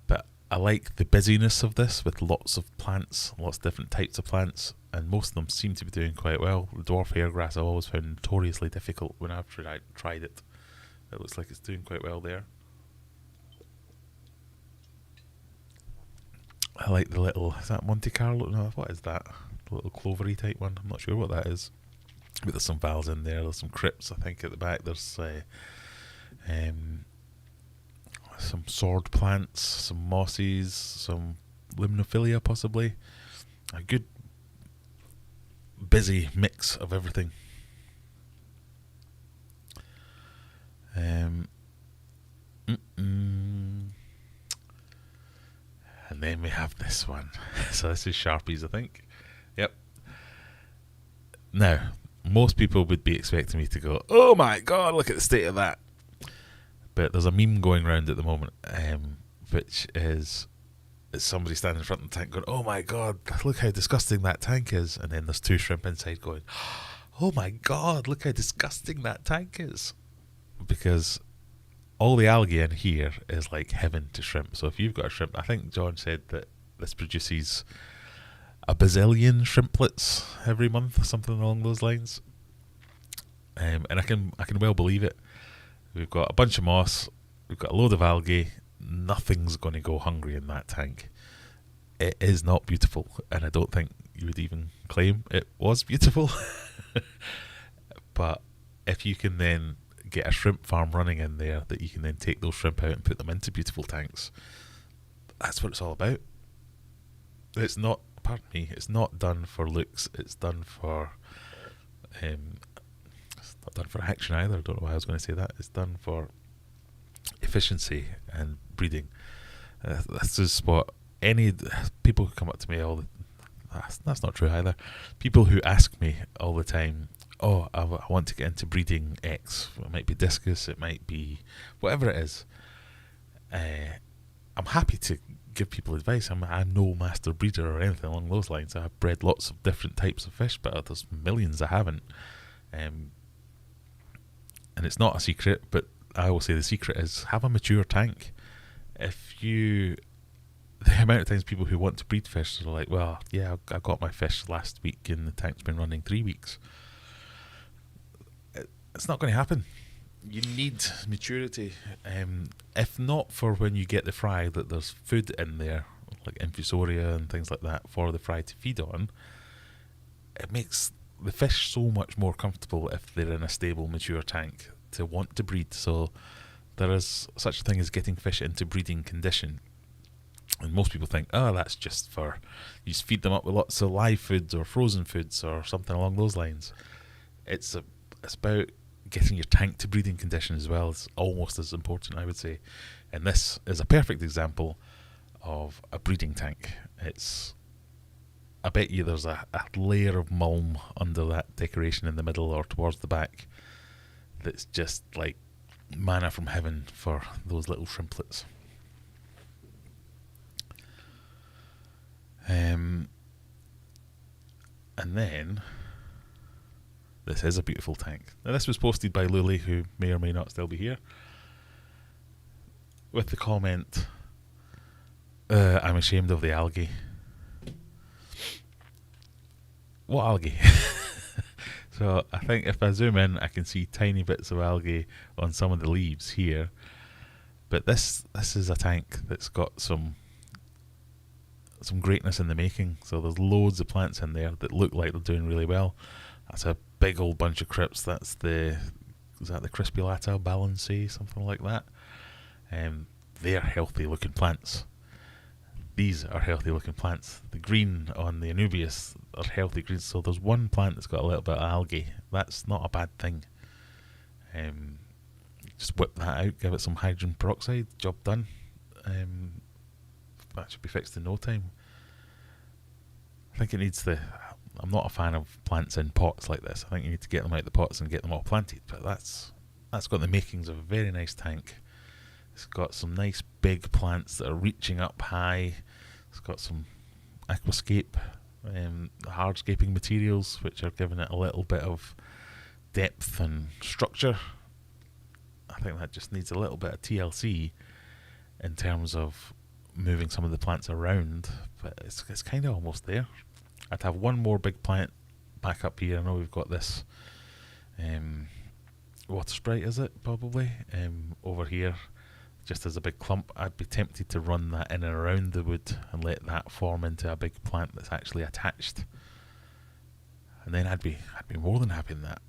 But I like the busyness of this with lots of plants, lots of different types of plants, and most of them seem to be doing quite well. The dwarf hairgrass I've always found notoriously difficult when I've tried it. It looks like it's doing quite well there. I like the little, is that Monte Carlo? No, what is that? The little clovery type one. I'm not sure what that is. But there's some vals in there. There's some crypts, I think, at the back. There's some sword plants, some mosses, some limnophilia possibly. A good busy mix of everything. And then we have this one. So this is Sharpies, I think. Yep. Now, most people would be expecting me to go, oh my god, look at the state of that. But there's a meme going around at the moment, which is somebody standing in front of the tank going, oh my god, look how disgusting that tank is. And then there's two shrimp inside going, oh my god, look how disgusting that tank is. Because all the algae in here is like heaven to shrimp. So if you've got a shrimp, I think John said that this produces a bazillion shrimplets every month, something along those lines. And I can well believe it. We've got a bunch of moss, we've got a load of algae. Nothing's going to go hungry in that tank. It is not beautiful, and I don't think you would even claim it was beautiful. But if you can then get a shrimp farm running in there that you can then take those shrimp out and put them into beautiful tanks, that's what it's all about. It's not, pardon me, it's not done for looks, it's done for it's not done for action either. I don't know why I was going to say that. It's done for efficiency and breeding. This is what any people who come up to me that's not true either. People who ask me all the time, oh, I want to get into breeding X. It might be Discus, it might be whatever it is. I'm happy to give people advice. I'm no master breeder or anything along those lines. I've bred lots of different types of fish, but there's millions I haven't. And it's not a secret, but I will say the secret is have a mature tank. The amount of times people who want to breed fish are like, well, yeah, I got my fish last week and the tank's been running 3 weeks. It's not going to happen. You need maturity. If not for when you get the fry, that there's food in there, like infusoria and things like that, for the fry to feed on, it makes the fish so much more comfortable if they're in a stable, mature tank to want to breed. So there is such a thing as getting fish into breeding condition. And most people think, oh, that's just for, you just feed them up with lots of live foods or frozen foods or something along those lines. It's about getting your tank to breeding condition as well. It's almost as important, I would say. And this is a perfect example of a breeding tank. I bet you there's a layer of mulm under that decoration in the middle or towards the back that's just like manna from heaven for those little shrimplets. And then this is a beautiful tank. Now this was posted by Luli, who may or may not still be here, with the comment, I'm ashamed of the algae. What algae? So I think if I zoom in, I can see tiny bits of algae on some of the leaves here. But this is a tank that's got some greatness in the making. So there's loads of plants in there that look like they're doing really well. That's a big old bunch of crypts. Is that the Crispulata balancea, something like that? They're healthy looking plants. These are healthy looking plants. The green on the Anubias are healthy greens. So there's one plant that's got a little bit of algae. That's not a bad thing. Just whip that out, give it some hydrogen peroxide, job done. That should be fixed in no time. I think it needs I'm not a fan of plants in pots like this. I think you need to get them out of the pots and get them all planted. But that's got the makings of a very nice tank. It's got some nice big plants that are reaching up high. It's got some aquascape, hardscaping materials, which are giving it a little bit of depth and structure. I think that just needs a little bit of TLC in terms of moving some of the plants around, but it's kind of almost there. I'd have one more big plant back up here. I know we've got this water sprite, is it probably, over here, just as a big clump. I'd be tempted to run that in and around the wood and let that form into a big plant that's actually attached, and then I'd be more than happy in that.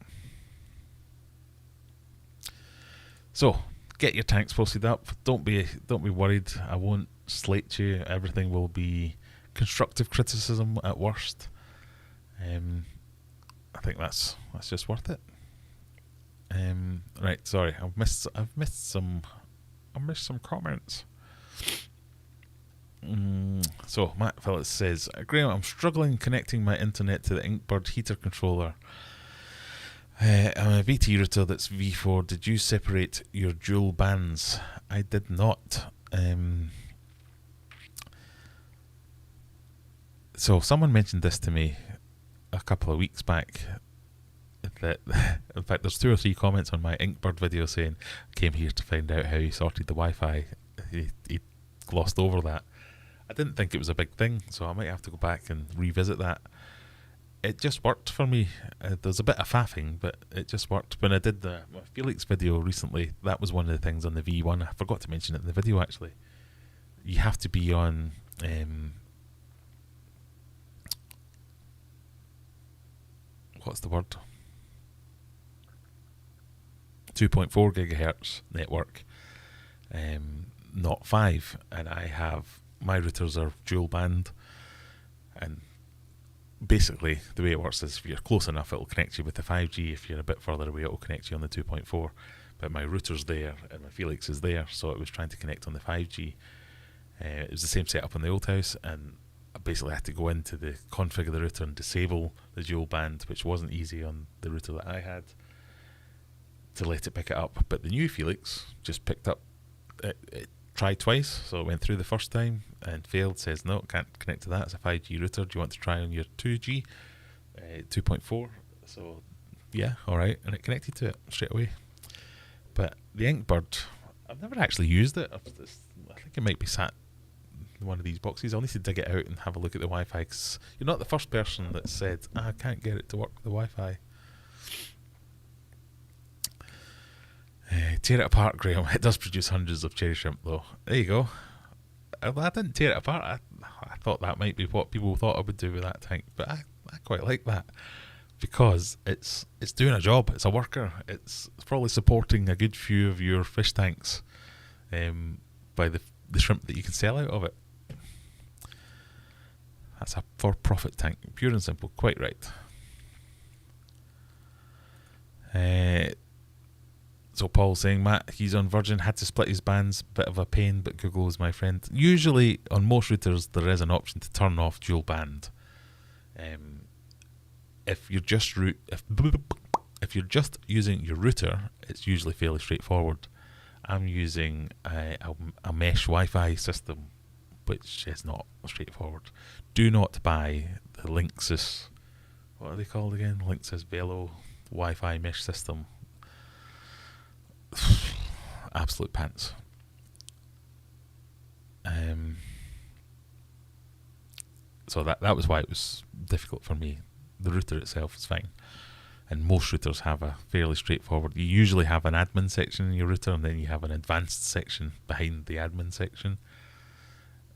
So get your tanks posted up. Don't be worried. I won't slate you. Everything will be constructive criticism at worst. I think that's just worth it. Right, sorry, I've missed some comments. So Matt Phillips says, Graham, I'm struggling connecting my internet to the Inkbird heater controller. I'm a VT router that's V4. Did you separate your dual bands? I did not. So someone mentioned this to me a couple of weeks back. That, in fact, there's 2 or 3 comments on my Inkbird video saying, came here to find out how he sorted the Wi-Fi. He glossed over that. I didn't think it was a big thing, so I might have to go back and revisit that. It just worked for me. There's a bit of faffing, but it just worked. When I did my Felix video recently, that was one of the things on the V1. I forgot to mention it in the video, actually. You have to be on... what's the word? 2.4 gigahertz network, not 5. And I have... my routers are dual band, and basically the way it works is if you're close enough it'll connect you with the 5G. If you're a bit further away it'll connect you on the 2.4. But my router's there and my Felix is there, so it was trying to connect on the 5G. It was the same setup on the old house, and I basically had to go into the config of the router and disable the dual band, which wasn't easy on the router that I had, to let it pick it up. But the new Felix just picked up it tried twice, so it went through the first time and failed. Says no, can't connect to that. It's a 5G router. Do you want to try on your 2G 2.4? So yeah, alright, and it connected to it straight away. But the Inkbird, I've never actually used it. I think it might be sat in one of these boxes. I'll need to dig it out and have a look at the Wi-Fi, because you're not the first person that said, I can't get it to work with the Wi-Fi. Tear it apart, Graham. It does produce hundreds of cherry shrimp, though. There you go. I didn't tear it apart. I thought that might be what people thought I would do with that tank, but I quite like that. because it's doing a job. It's a worker. It's probably supporting a good few of your fish tanks by the shrimp that you can sell out of it. That's a for-profit tank, pure and simple. Quite right. So Paul's saying, Matt, he's on Virgin, had to split his bands, bit of a pain, but Google is my friend. Usually on most routers there is an option to turn off dual band. If you're just using your router, it's usually fairly straightforward. I'm using a mesh Wi-Fi system, which is not straightforward. Do not buy the Linksys, what are they called again? Linksys Velo Wi-Fi mesh system. Absolute pants. So that was why it was difficult for me. The router itself is fine, and most routers have a fairly straightforward. You usually have an admin section in your router, and then you have an advanced section behind the admin section.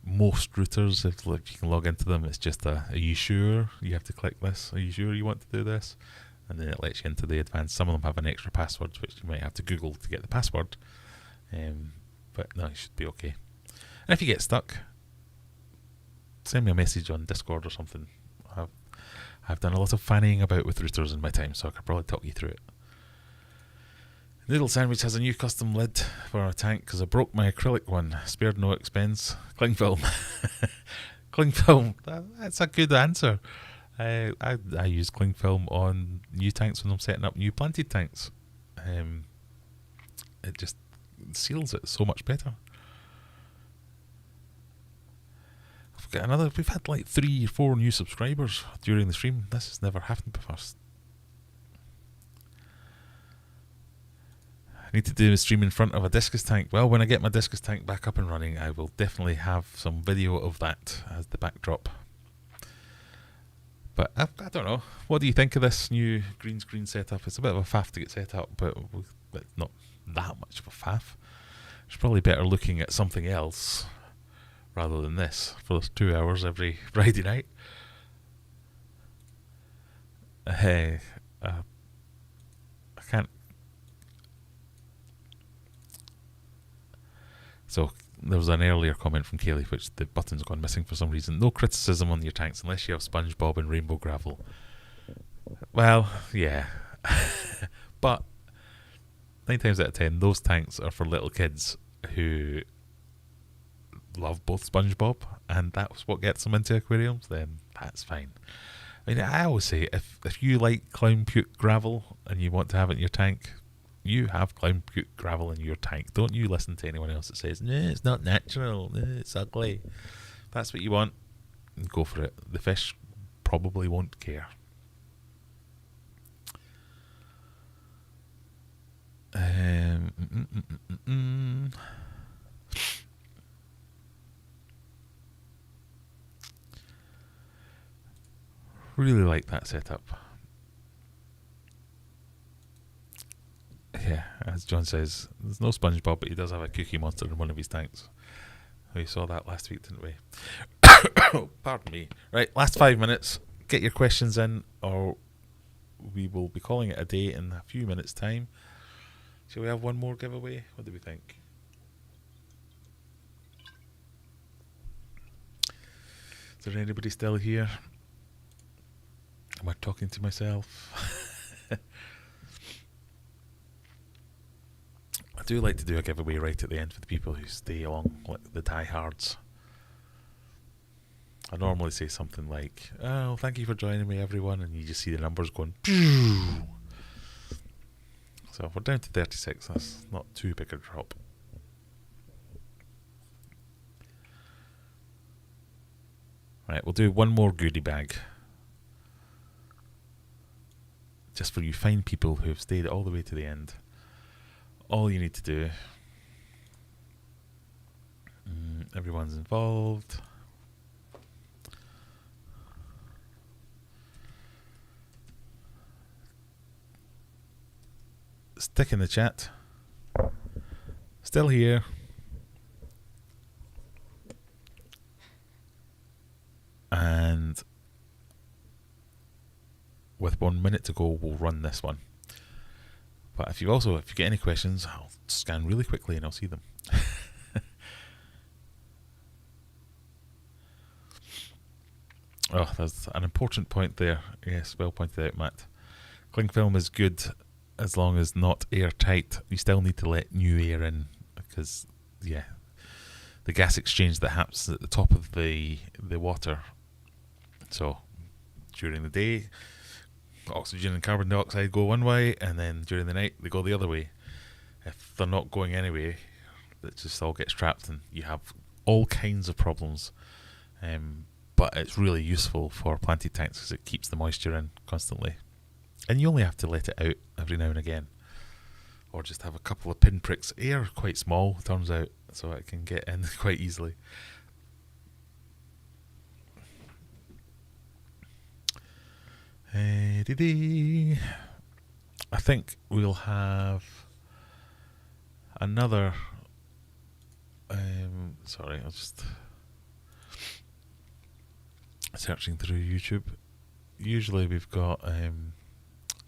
Most routers, if you can log into them, it's just are you sure you have to click this? Are you sure you want to do this? And then it lets you into the advanced. Some of them have an extra password, which you might have to Google to get the password. But no, you should be okay. And if you get stuck, send me a message on Discord or something. I've done a lot of fannying about with routers in my time, so I could probably talk you through it. Noodle Sandwich has a new custom lid for our tank because I broke my acrylic one. Spared no expense. Cling film. Cling film. That's a good answer. I use cling film on new tanks when I'm setting up new planted tanks. It just seals it so much better. We've had like 3 or 4 new subscribers during the stream. This has never happened before. I need to do a stream in front of a Discus tank. Well, when I get my Discus tank back up and running, I will definitely have some video of that as the backdrop. But I don't know. What do you think of this new green screen setup? It's a bit of a faff to get set up, but not that much of a faff. It's probably better looking at something else rather than this for 2 hours every Friday night. I can't. So there was an earlier comment from Kaylee, which the button's gone missing for some reason. No criticism on your tanks unless you have SpongeBob and Rainbow Gravel. Well, yeah. But 9 times out of 10, those tanks are for little kids who love both SpongeBob, and that's what gets them into aquariums. Then that's fine. I mean, I always say, if you like clown puke gravel and you want to have it in your tank, you have clown puke gravel in your tank. Don't you listen to anyone else that says, no, it's not natural, no, it's ugly. If that's what you want, go for it. The fish probably won't care. Really like that setup. Yeah, as John says, there's no SpongeBob, but he does have a Cookie Monster in one of his tanks. We saw that last week, didn't we? Pardon me. Right, last 5 minutes. Get your questions in, or we will be calling it a day in a few minutes' time. Shall we have one more giveaway? What do we think? Is there anybody still here? Am I talking to myself? I do like to do a giveaway right at the end for the people who stay along, like the diehards. I normally say something like, oh, thank you for joining me, everyone, and you just see the numbers going, pew! So if we're down to 36, that's not too big a drop. Right, we'll do one more goodie bag. Just for you fine people who have stayed all the way to the end. All you need to do, everyone's involved. Stick in the chat. Still here. And with 1 minute to go, we'll run this one. But if you get any questions, I'll scan really quickly and I'll see them. Oh, there's an important point there. Yes, well pointed out, Matt. Cling film is good as long as not airtight. You still need to let new air in because, yeah, the gas exchange that happens at the top of the water. So during the day, oxygen and carbon dioxide go one way, and then during the night they go the other way. If they're not going anyway, it just all gets trapped, and you have all kinds of problems. But it's really useful for planted tanks because it keeps the moisture in constantly. And you only have to let it out every now and again. Or just have a couple of pinpricks. Air quite small, turns out, so it can get in quite easily. I think we'll have another... sorry, I'll just... searching through YouTube. Usually we've got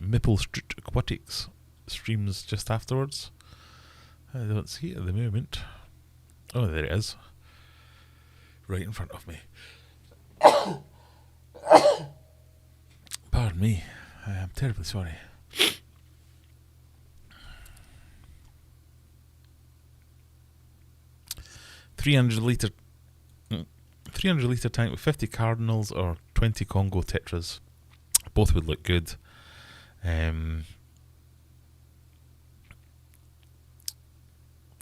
Maple Street Aquatics streams just afterwards. I don't see it at the moment. Oh, there it is. Right in front of me. Pardon me. I am terribly sorry. $300 litre tank with 50 cardinals or 20 Congo tetras. Both would look good.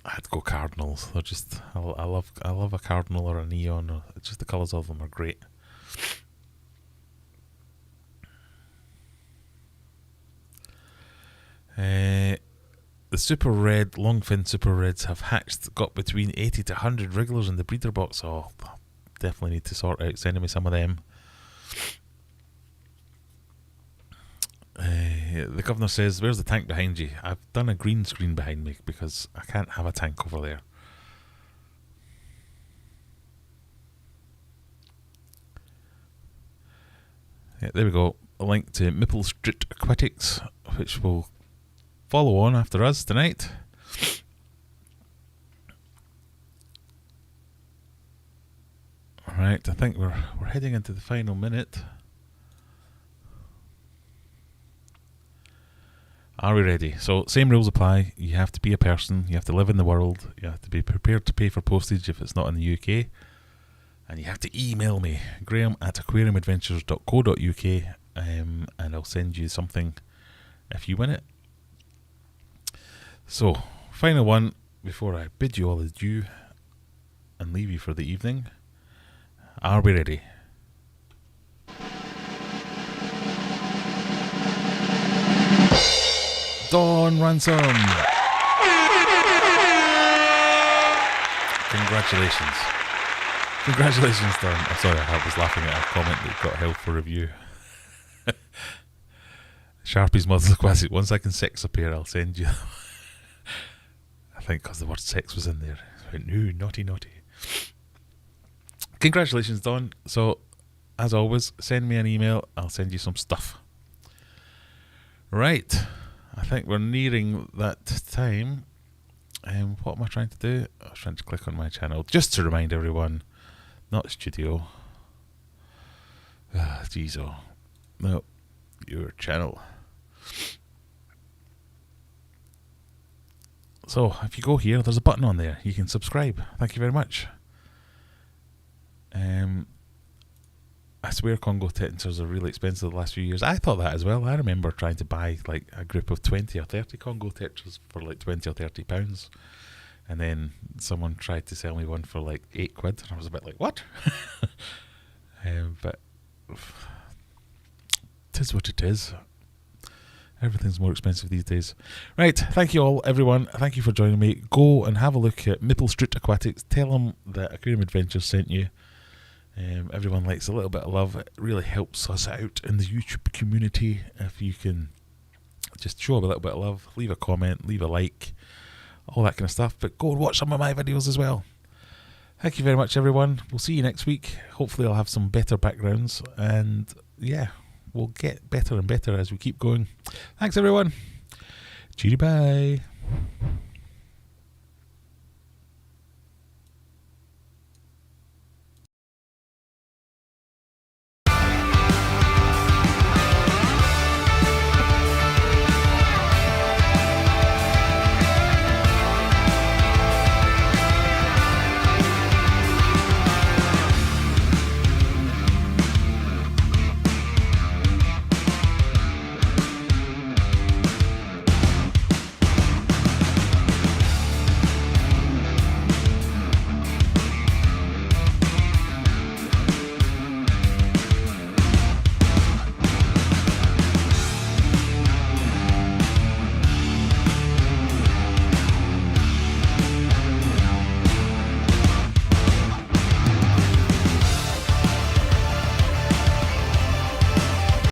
I'd go cardinals. They're just I love a cardinal or a neon. Or just the colours of them are great. The super red, longfin super reds have hatched, got between 80 to 100 wrigglers in the breeder box. Oh, definitely need to sort out sending me some of them. The governor says, where's the tank behind you? I've done a green screen behind me because I can't have a tank over there. Yeah, there we go. A link to Maple Street Aquatics, which will follow on after us tonight. Alright, I think we're heading into the final minute. Are we ready? So, same rules apply. You have to be a person, you have to live in the world, you have to be prepared to pay for postage if it's not in the UK, and you have to email me, graham@aquariumadventures.co.uk, and I'll send you something if you win it. So, final one before I bid you all adieu and leave you for the evening. Are we ready? Dawn Ransom! Congratulations. Congratulations, Dawn. Oh, sorry, I was laughing at a comment that got held for review. Sharpie's Mother's Classic. Once I can sex appear, I'll send you. I think because the word sex was in there. I went, no, naughty, naughty. Congratulations, Dawn. So, as always, send me an email. I'll send you some stuff. Right. I think we're nearing that time. What am I trying to do? I was trying to click on my channel. Just to remind everyone, not studio. Jeez, oh. No, your channel. So, if you go here, there's a button on there. You can subscribe. Thank you very much. I swear Congo tetras are really expensive the last few years. I thought that as well. I remember trying to buy like a group of 20 or 30 Congo tetras for like 20 or 30 pounds. And then someone tried to sell me one for like £8. And I was a bit like, what? But it is what it is. Everything's more expensive these days. Right, thank you all, everyone. Thank you for joining me. Go and have a look at Maple Street Aquatics. Tell them that Aquarium Adventures sent you. Everyone likes a little bit of love. It really helps us out in the YouTube community if you can just show a little bit of love, leave a comment, leave a like, all that kind of stuff. But go and watch some of my videos as well. Thank you very much, everyone. We'll see you next week. Hopefully I'll have some better backgrounds. And yeah, we'll get better and better as we keep going. Thanks, everyone. Cheery bye.